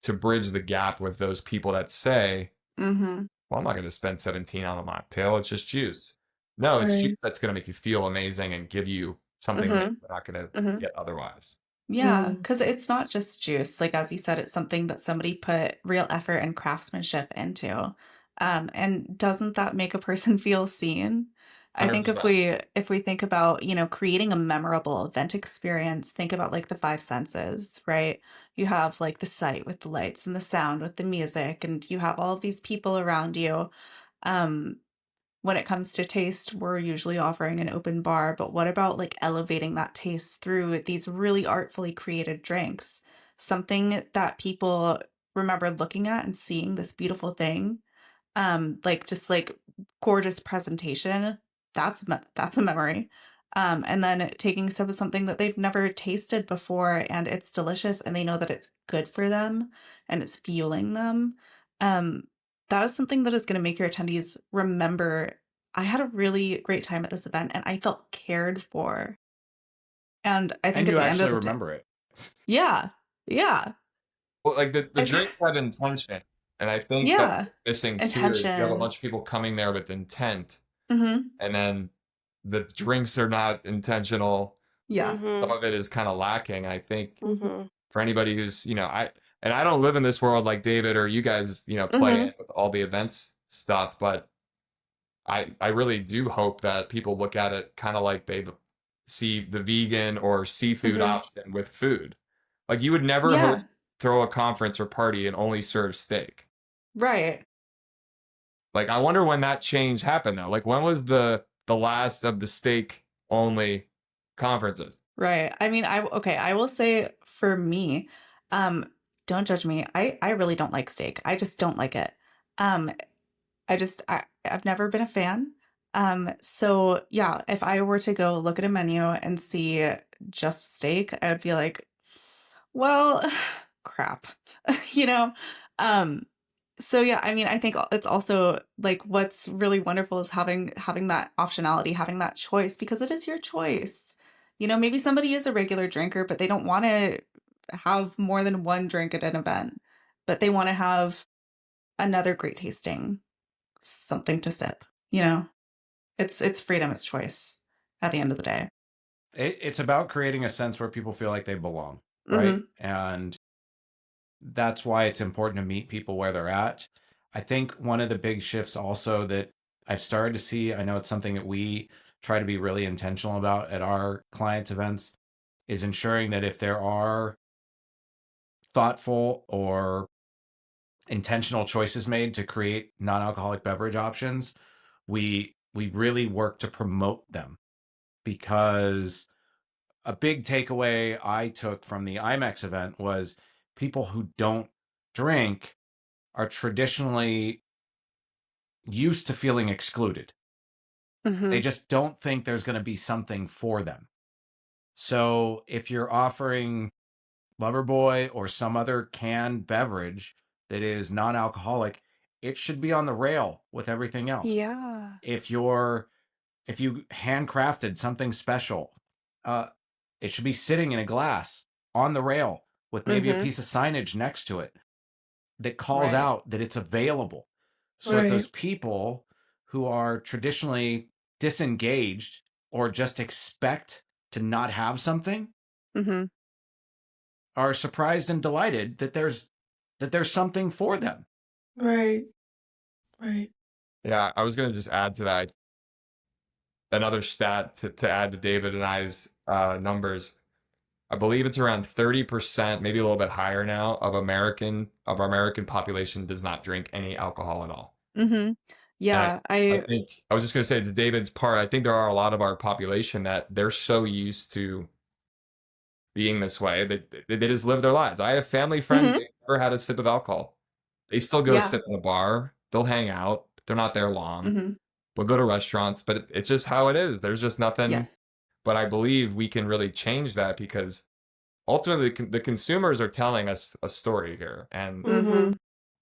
to bridge the gap with those people that say, Hmm. well, I'm not going to spend 17 on a mocktail. It's just juice. No, it's juice Right. that's going to make you feel amazing and give you something that Hmm. you're not going to Hmm. get otherwise. Yeah, Mhm. because it's not just juice. Like as you said, it's something that somebody put real effort and craftsmanship into. And doesn't that make a person feel seen? I think if 100%. we think about, creating a memorable event experience, think about like the five senses, right? You have like the sight with the lights and the sound with the music, and you have all of these people around you. Um, when it comes to taste, we're usually offering an open bar, but what about like elevating that taste through these really artfully created drinks? Something that people remember looking at and seeing this beautiful thing, like just like gorgeous presentation. That's a memory. and then taking a sip of something that they've never tasted before and it's delicious and they know that it's good for them and it's fueling them. Um, that is something that is going to make your attendees remember, I had a really great time at this event and I felt cared for. And I think And at you the end of actually the day, remember it. yeah, yeah, Well, like the I, drinks had intention, and I think that's yeah, what's missing too. Is you have a intention. bunch of people coming there with intent, Hmm. and then the drinks are not intentional. Yeah. Some Mm-hmm. of it is kind of lacking. I think Mm-hmm. for anybody who's, I don't live in this world like David or you guys, play Hmm. in with all the events stuff, but I really do hope that people look at it kind of like they see the vegan or seafood Mm-hmm. option with food. Like you would never Yeah. throw a conference or party and only serve steak. Right. Like I wonder when that change happened though. Like when was the last of the steak only conferences? Right. I mean, I will say for me, um, don't judge me. I really don't like steak. I just don't like it. Um, I've never been a fan. So yeah, if I were to go look at a menu and see just steak, I would be like, well, crap. You know? Um, so yeah, I mean, I think it's also like what's really wonderful is having that optionality, having that choice because it is your choice. Maybe somebody is a regular drinker, but they don't want to have more than one drink at an event, but they want to have another great tasting something to sip. You know, it's freedom, it's choice at the end of the day. It's about creating a sense where people feel like they belong, right? Hmm. And that's why it's important to meet people where they're at. I think one of the big shifts also that I've started to see, I know it's something that we try to be really intentional about at our clients' events, is ensuring that if there are thoughtful or intentional choices made to create non-alcoholic beverage options, we really work to promote them, because a big takeaway I took from the IMEX event was people who don't drink are traditionally used to feeling excluded. Hmm. They just don't think there's going to be something for them. So if you're offering Loverboy or some other canned beverage that is non-alcoholic, it should be on the rail with everything else. Yeah. If you handcrafted something special, uh, it should be sitting in a glass on the rail with maybe a Hmm. piece of signage next to it that calls Right. out that it's available, so that Right. those people who are traditionally disengaged or just expect to not have something Hmm. are surprised and delighted that there's something for them. Right. Right. Yeah, I was gonna just add to that another stat to add to David and I's numbers. I believe it's around 30%, maybe a little bit higher now, of our American population does not drink any alcohol at all. Hmm. And Yeah. I think I was just gonna say to David's part, I think there are a lot of our population that they're so used to being this way that they just live their lives. I have family friends Hmm. that never had a sip of alcohol. They still go Yeah. sit in the bar. They'll hang out. They're not there long. Hmm. We'll go to restaurants, but it's just how it is. There's just nothing. Yes. But I believe we can really change that because ultimately the consumers are telling us a story here, and Hmm. Mm-hmm.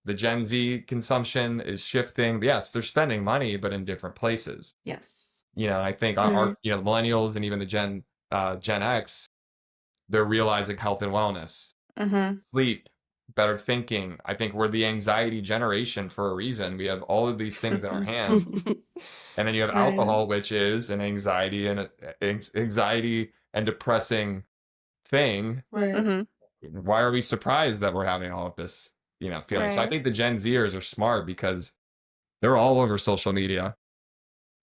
the Gen Z consumption is shifting. Yes, they're spending money, but in different places. Yes. And I think Right. the millennials and even the Gen X, they're realizing health and wellness, Hmm. sleep, better thinking. I think we're the anxiety generation for a reason. We have all of these things in our hands, and then you have Right. alcohol, which is an anxiety and depressing thing. Right. Hmm. Why are we surprised that we're having all of this, feeling? So I Right. think the Gen Zers are smart because they're all over social media.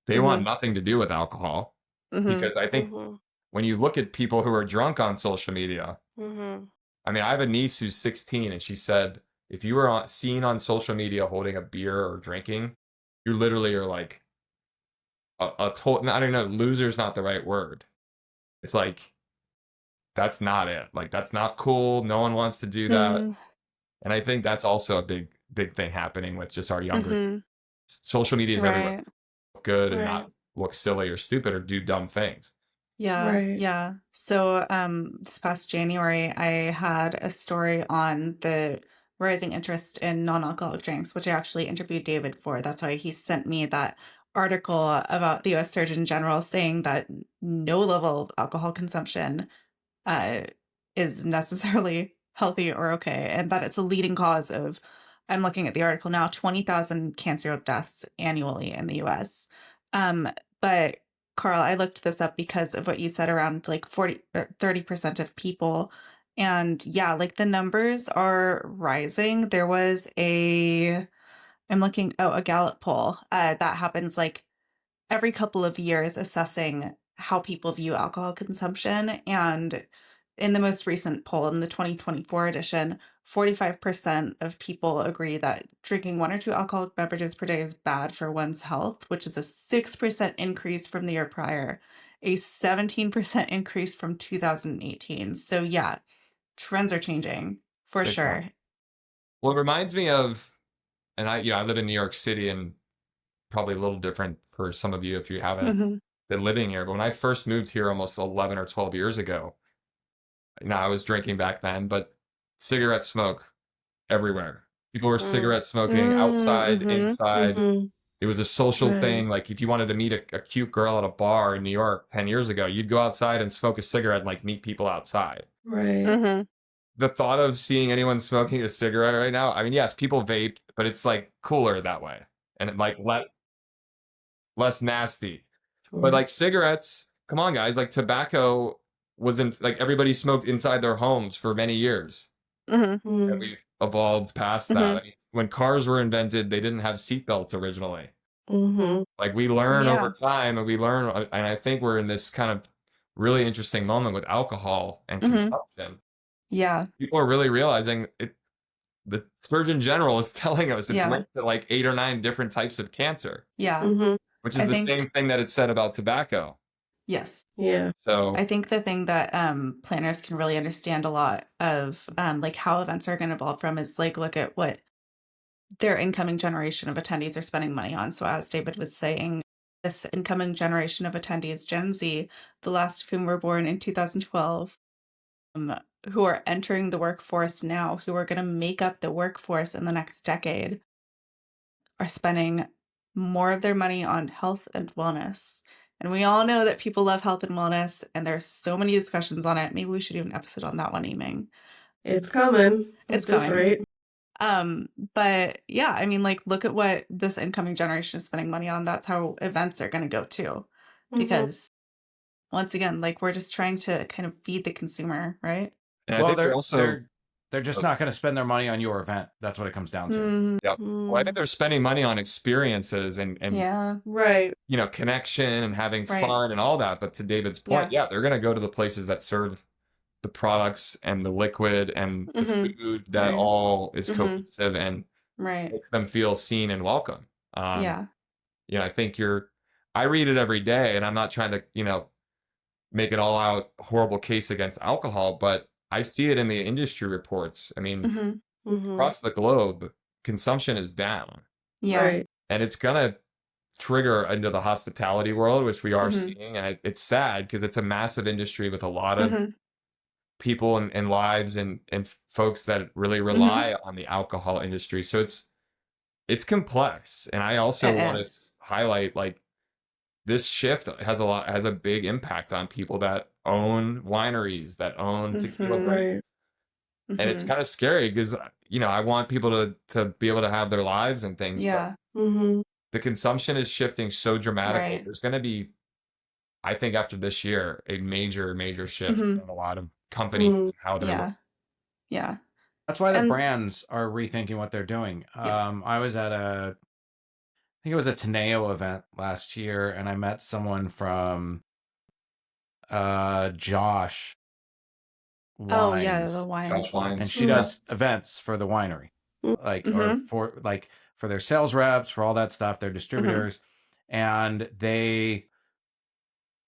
They want Hmm. nothing to do with alcohol Hmm. because I think Mm-hmm. when you look at people who are drunk on social media, Mm-hmm. I mean, I have a niece who's 16 and she said, if you were seen on social media holding a beer or drinking, you literally are like a total, I don't know, loser's not the right word. It's like, that's not it. Like, that's not cool. No one wants to do that. Hmm. And I think that's also a big thing happening with just our younger. Hmm. Social media is everywhere. Right. Look good and Right. not look silly or stupid or do dumb things. Yeah, Right. yeah. So, this past January, I had a story on the rising interest in non-alcoholic drinks, which I actually interviewed David for. That's why he sent me that article about the U.S. Surgeon General saying that no level of alcohol consumption uh, is necessarily healthy or okay, and that it's a leading cause of, I'm looking at the article now, 20,000 cancer deaths annually in the US. But Carl, I looked this up because of what you said around like 40 or 30% of people. And yeah, like the numbers are rising. There was I'm looking, oh, a Gallup poll that happens like every couple of years assessing how people view alcohol consumption. And in the most recent poll, in the 2024 edition, 45% of people agree that drinking one or two alcoholic beverages per day is bad for one's health, which is a 6% increase from the year prior, a 17% increase from 2018. So, yeah, trends are changing for Big time. sure. Well, it reminds me of, and I live in New York City, and probably a little different for some of you if you haven't Hmm. been living here. But when I first moved here almost 11 or 12 years ago, I was drinking back then, but cigarette smoke everywhere. People were Mm. cigarette smoking outside, Mm-hmm. inside. Mm-hmm. It was a social Right. thing. Like if you wanted to meet a cute girl at a bar in New York 10 years ago, you'd go outside and smoke a cigarette and like meet people outside. Right. Mm-hmm. The thought of seeing anyone smoking a cigarette right now, I mean, yes, people vape, but it's like cooler that way and like less nasty. But Sure. like cigarettes, come on, guys, like tobacco wasn't like everybody smoked inside their homes for many years. Mm-hmm. And Mm. we've evolved past that. I mean, when cars were invented, they didn't have seatbelts originally. Mm-hmm. Like we learn Yeah. over time, and we learn, and I think we're in this kind of really interesting moment with alcohol and Mm-hmm. consumption. Yeah. People are really realizing it. The Surgeon General is telling us it's Yeah. linked to like 8 or 9 different types of cancer, Yeah. Mm-hmm. which I is the think, same thing that it said about tobacco. yes. Yeah. So I think the thing that planners can really understand a lot of like how events are going to evolve from is like look at what their incoming generation of attendees are spending money on. So as David was saying, this incoming generation of attendees, Gen Z, the last of whom were born in 2012, um, who are entering the workforce now, who are going to make up the workforce in the next decade, are spending more of their money on health and wellness. And we all know that people love health and wellness, and there's so many discussions on it. Maybe we should do an episode on that one, Eming. It's coming. It's At this coming. rate. But yeah, I mean, like, look at what this incoming generation is spending money on. That's how events are going to go too. Mhm. Because once again, like, we're just trying to kind of feed the consumer, right? and I Well, think we're also they're just not going to spend their money on your event. That's what it comes down to. Mhm. yeah. Well, I think they're spending money on experiences and Yeah. Right. connection and having Right. fun and all that. But to David's point, yeah, they're going to go to the places that serve the products and the liquid and the Mhm. food that Right. all is Mhm. cohesive and Right. makes them feel seen and welcome. Yeah. I think I read it every day, and I'm not trying to, make an all out horrible case against alcohol, but I see it in the industry reports. I mean, Mhm. Mm-hmm. across the globe, consumption is down, Yeah. Right. and it's going to trigger into the hospitality world, which we are Mhm. seeing. And it's sad because it's a massive industry with a lot of Mhm. people and lives and folks that really Mhm. rely on the alcohol industry. So it's complex. And I also It want to is. highlight like this shift has a big impact on people that own wineries, that own tequila Mhm. brands. Right. And it's Mhm. kind of scary because I want people to be able to have their lives and things, but Yeah. Mm-hmm. the consumption is shifting so dramatically. Right. There's going to be, I think, after this year, a major shift Mhm. in a lot of companies Mm-hmm. and how they're Yeah. Yeah. That's why the And brands are rethinking what they're doing. yes. I was at I think it was a Teneo event last year, and I met someone from Josh Oh yeah, the Wines, Josh wines. Wines. and she Yeah. does events for the winery, like or Mhm. for their sales reps, for all that stuff, their Mhm. distributors, and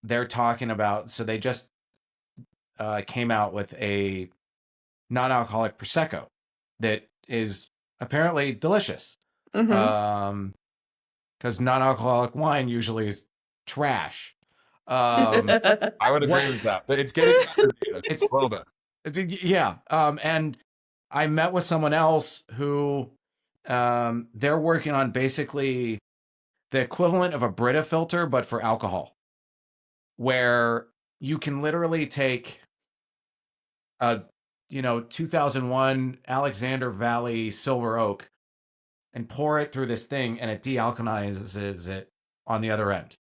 they're talking about. So they just came out with a non-alcoholic prosecco that is apparently delicious. Mhm. Because non-alcoholic wine usually is trash. I would agree with that, but it's getting better, David, It's a little bit. yeah. And I met with someone else who they're working on basically the equivalent of a Brita filter, but for alcohol, where you can literally take a 2001 Alexander Valley Silver Oak and pour it through this thing, and it dealcoholizes it on the other end.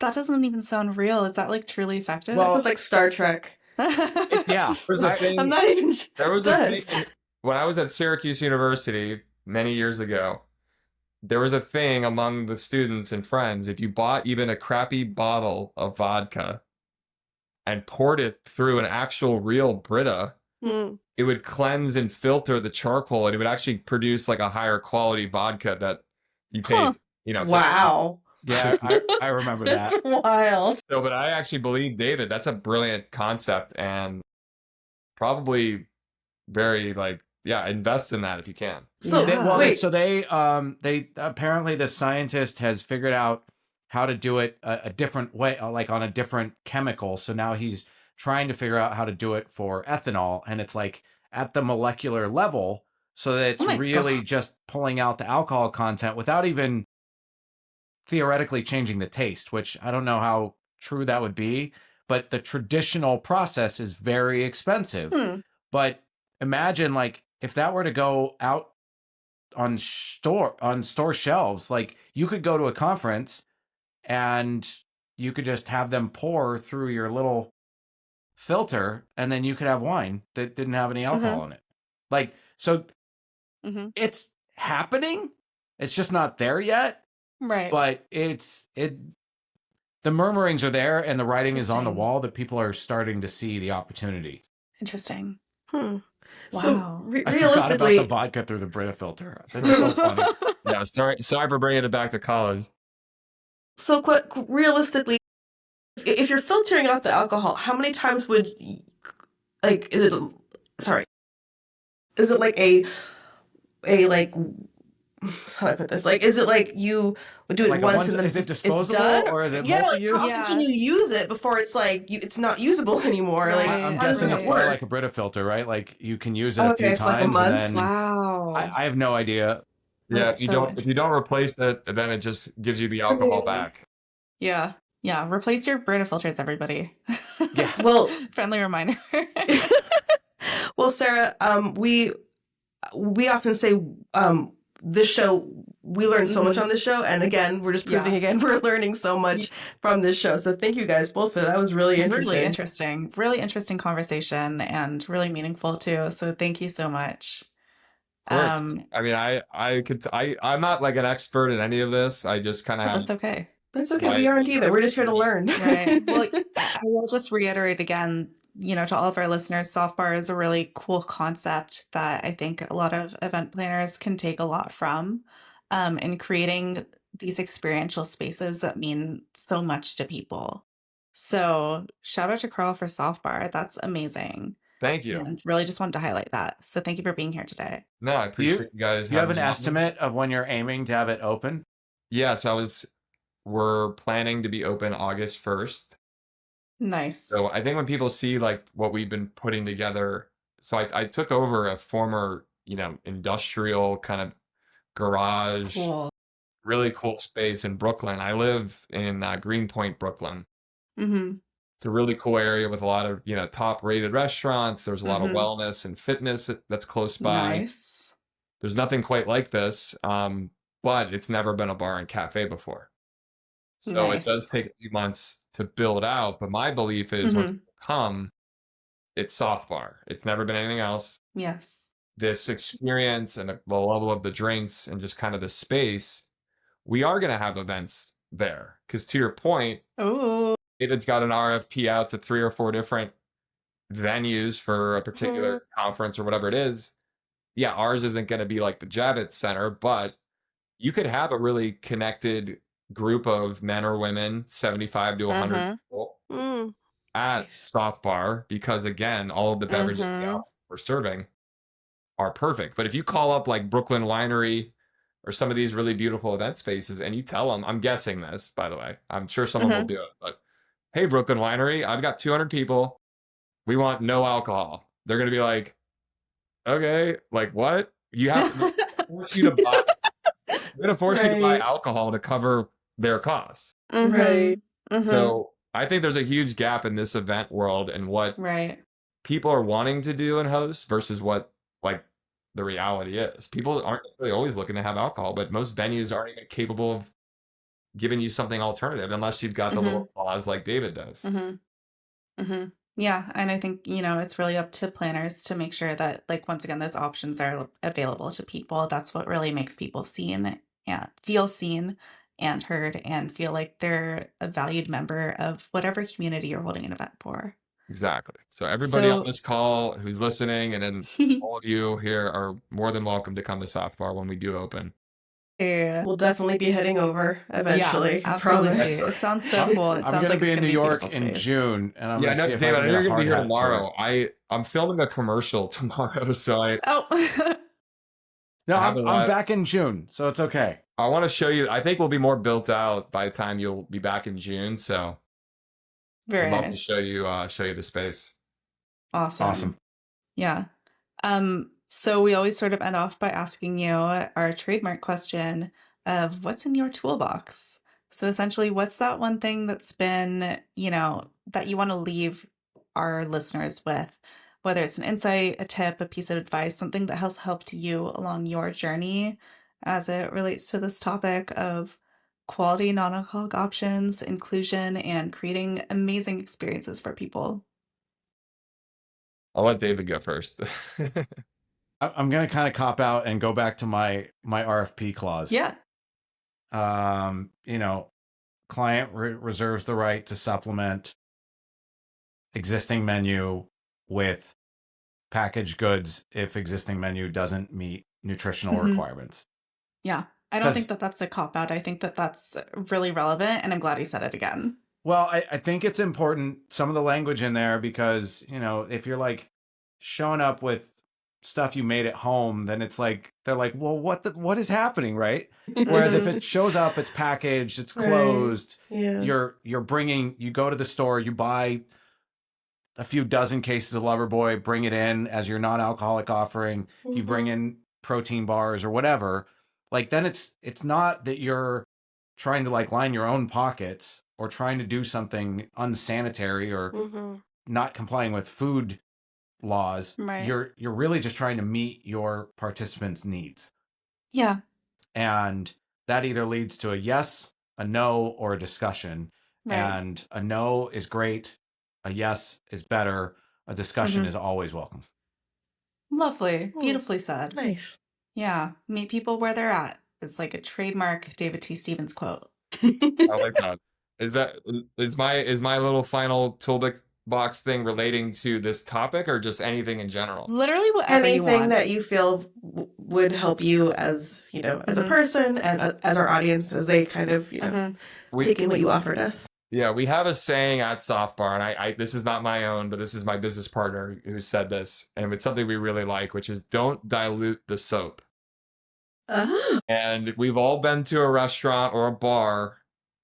That doesn't even sound real. Is that like truly effective? Well, Sounds like Star Trek. Yeah. There was a thing, I'm not even. there was It a does. thing when I was at Syracuse University many years ago. There was a thing among the students and friends. If you bought even a crappy bottle of vodka and poured it through an actual real Brita, Mm. it would cleanse and filter the charcoal, and it would actually produce like a higher quality vodka that you paid, Huh. for. Wow. Yeah, I remember that. That's wild. So, but I actually believe, David, that's a brilliant concept, and probably very invest in that if you can. So Yeah. wait. So they apparently the scientist has figured out how to do it a different way, like on a different chemical. So now he's trying to figure out how to do it for ethanol, and it's like at the molecular level, so that it's Oh my really God. just pulling out the alcohol content without even theoretically changing the taste, which I don't know how true that would be, but the traditional process is very expensive. But imagine like if that were to go out on store shelves, like you could go to a conference and you could just have them pour through your little filter, and then you could have wine that didn't have any alcohol in it. Like, so Mhm. it's happening. It's just not there yet, Right. but the murmurings are there and the writing is on the Interesting. wall that people are starting to see the opportunity. Interesting. So Wow. I forgot about realistically, the vodka through the Brita filter. That's so funny. Yeah, sorry for bringing it back to college. so realistically, if you're filtering out the alcohol, how many times would like is it? Sorry, is it like a like? How do I put this? Like, is it like you would do it Like once and then is it it's disposable done? or is it Yeah, like, multi-use? how often can you use it before it's like it's not usable anymore? Like, Right. I'm how does guessing it it's probably work? like a Brita filter, right? Like you can use it a few Okay, for like a times and month. then Wow. I have no idea. Yeah, That's if so you don't replace it, then it just gives you the alcohol back. Yeah. Yeah. Replace your Brita filters, everybody. Yeah. Well, Friendly reminder. well, Sarah, we often say this show we learned so much on this show, and again we're just proving Yeah. again we're learning so much from this show. So thank you guys both for that. That was really interesting. Really interesting conversation and really meaningful too. So thank you so much. Of course. I mean, I'm not like an expert in any of this. I just kind of have. That's okay. That's okay. Like- We aren't either. We're just here to learn. Right. Well, I will just reiterate again, to all of our listeners, soft bar is a really cool concept that I think a lot of event planners can take a lot from in creating these experiential spaces that mean so much to people. So shout out to Carl for soft bar. That's amazing. Thank you. And really just wanted to highlight that. So thank you for being here today. No, I appreciate you guys. Do you have an having me on. estimate of when you're aiming to have it open? Yes, we're planning to be open August 1st. Nice. So I think when people see like what we've been putting together, so I took over a former, industrial kind of garage, Cool. really cool space in Brooklyn. I live in Greenpoint, Brooklyn. Mm-hmm. It's a really cool area with a lot of, top rated restaurants. There's a lot of Mhm. wellness and fitness that's close by. Nice. There's nothing quite like this, but it's never been a bar and cafe before. So Nice. it does take a few months to build out. But my belief is when people come, it's soft bar. It's never been anything else. Yes. This experience and the level of the drinks and just kind of the space, we are going to have events there. Because to your point, Oh. David's got an RFP out to 3 or 4 different venues for a particular conference or whatever it is. Yeah, ours isn't going to be like the Javits Center, but you could have a really connected group of men or women, 75 to 100 people at Nice. Soft Bar, because again, all of the beverages we're serving are perfect. But if you call up like Brooklyn Winery or some of these really beautiful event spaces and you tell them, I'm guessing this, by the way, I'm sure someone will do it, but hey, Brooklyn Winery, I've got 200 people. We want no alcohol. They're going to be like, okay, like what? You have to force you to buy. They're going to force you to buy Right. alcohol to cover their costs. Right. So I think there's a huge gap in this event world and what Right. people are wanting to do and host versus what like the reality is. People aren't necessarily always looking to have alcohol, but most venues aren't even capable of giving you something alternative unless you've got the little clause like David does. Yeah, and I think, it's really up to planners to make sure that, like, once again, those options are available to people. That's what really makes people seen and feel seen and heard and feel like they're a valued member of whatever community you're holding an event for. Exactly. So everybody on So, this call who's listening, and then all of you here are more than welcome to come to South Bar when we do open. yeah, We'll definitely be heading over eventually. I absolutely. promise. It sounds so cool. It I'm sounds going like to be it's in going New to be a York beautiful in space. June, and I'm Yeah, going to no, see if David, I I can know get a you're gonna hard be here hat tomorrow. I'm filming a commercial tomorrow, so Oh, No, I have a I'm lot. back in June, so it's okay. I want to show you. I think we'll be more built out by the time you'll be back in June. So I'd very love to nice. show you the space. Awesome. Yeah. So we always sort of end off by asking you our trademark question of what's in your toolbox. So essentially, what's that one thing that's been, that you want to leave our listeners with, whether it's an insight, a tip, a piece of advice, something that has helped you along your journey as it relates to this topic of quality non-alcoholic options, inclusion, and creating amazing experiences for people. I'll let David go first. I'm going to kind of cop out and go back to my RFP clause. Yeah. Client reserves the right to supplement existing menu with packaged goods if existing menu doesn't meet nutritional requirements. Yeah. I don't think that that's a cop-out. I think that that's really relevant, and I'm glad he said it again. Well, I think it's important, some of the language in there, because, if you're like showing up with stuff you made at home, then it's like, they're like, well, what is happening, right? Whereas if it shows up, it's packaged, it's closed, Yeah. you go to the store, you buy a few dozen cases of Loverboy, bring it in as your non-alcoholic offering, you bring in protein bars or whatever, like then it's not that you're trying to like line your own pockets or trying to do something unsanitary or not complying with food laws. Right. You're really just trying to meet your participants' needs. Yeah. And that either leads to a yes, a no, or a discussion. Right. And a no is great. A yes is better. A discussion is always welcome. Lovely. Beautifully said. Nice. Yeah. Meet people where they're at. It's like a trademark David T. Stevens quote. I like that. Is my little final toolbox thing relating to this topic or just anything in general? Literally whatever you Anything want. that you feel would help you as, as a person and as our audience as they kind of, take in what you offered us. Yeah, we have a saying at Soft Bar, and I this is not my own, but this is my business partner who said this, and it's something we really like, which is don't dilute the soap. Oh. And we've all been to a restaurant or a bar,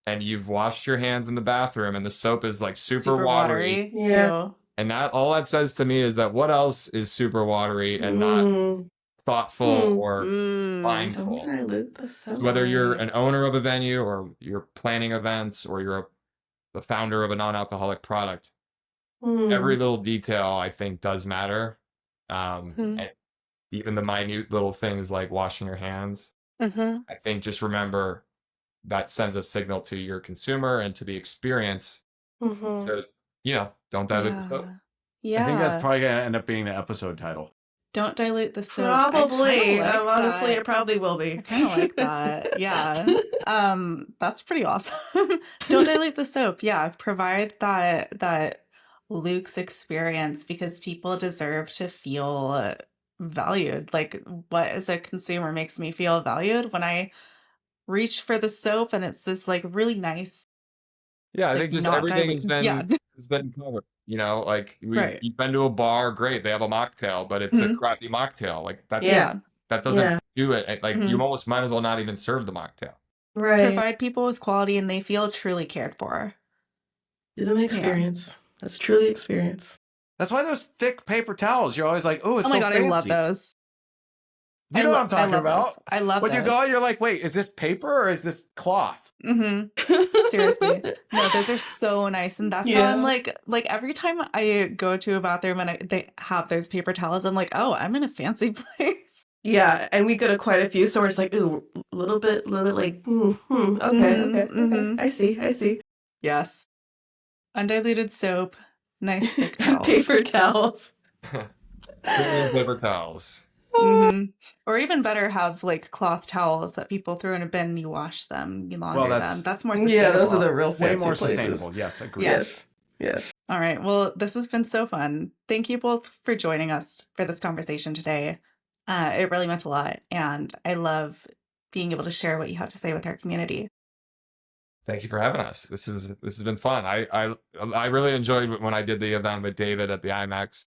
and you've washed your hands in the bathroom, and the soap is like super watery. Yeah. And all that says to me is that what else is super watery and not thoughtful or mindful? Don't dilute the soap. Whether you're an owner of a venue or you're planning events or you're the founder of a non-alcoholic product, every little detail I think does matter. And even the minute little things like washing your hands, I think just remember that sends a signal to your consumer and to the experience. So, don't dilute the soap. Yeah. I think that's probably going to end up being the episode title. Don't dilute the soap. Probably. Honestly, that. it probably will be. I kind of like that. Yeah. That's pretty awesome. Don't dilute the soap. Yeah. Provide that Luke's experience because people deserve to feel valued. Like, what as a consumer makes me feel valued when I reach for the soap and it's this like really nice. Yeah, I like, think just not everything dilute. has been covered. Like Right. you've been to a bar, great, they have a mocktail, but it's a crappy mocktail. Like that doesn't do it. Like you almost might as well not even serve the mocktail. Right. Provide people with quality and they feel truly cared for. It's an experience. That's truly experience. That's why those thick paper towels, you're always like, oh, it's Oh my so God, fancy. I love those. You know what I'm I talking love about. those. I love When you those. go, you're like, wait, is this paper or is this cloth? Seriously. No, those are so nice. And that's how I'm like every time I go to a bathroom and they have those paper towels, I'm like, oh, I'm in a fancy place. Yeah, and we go to quite a few stores like, ooh, a little bit like, okay. I see. Yes. Undiluted soap, nice thick towels. Paper towels. Premium paper towels. Or even better, have like cloth towels that people throw in a bin, you wash them, you launder them. That's more sustainable. Yeah, those are the real fancy Way more places. sustainable. Yes, agreed. Yes. All right. Well, this has been so fun. Thank you both for joining us for this conversation today. It really meant a lot. And I love being able to share what you have to say with our community. Thank you for having us. This has been fun. I really enjoyed when I did the event with David at the IMAX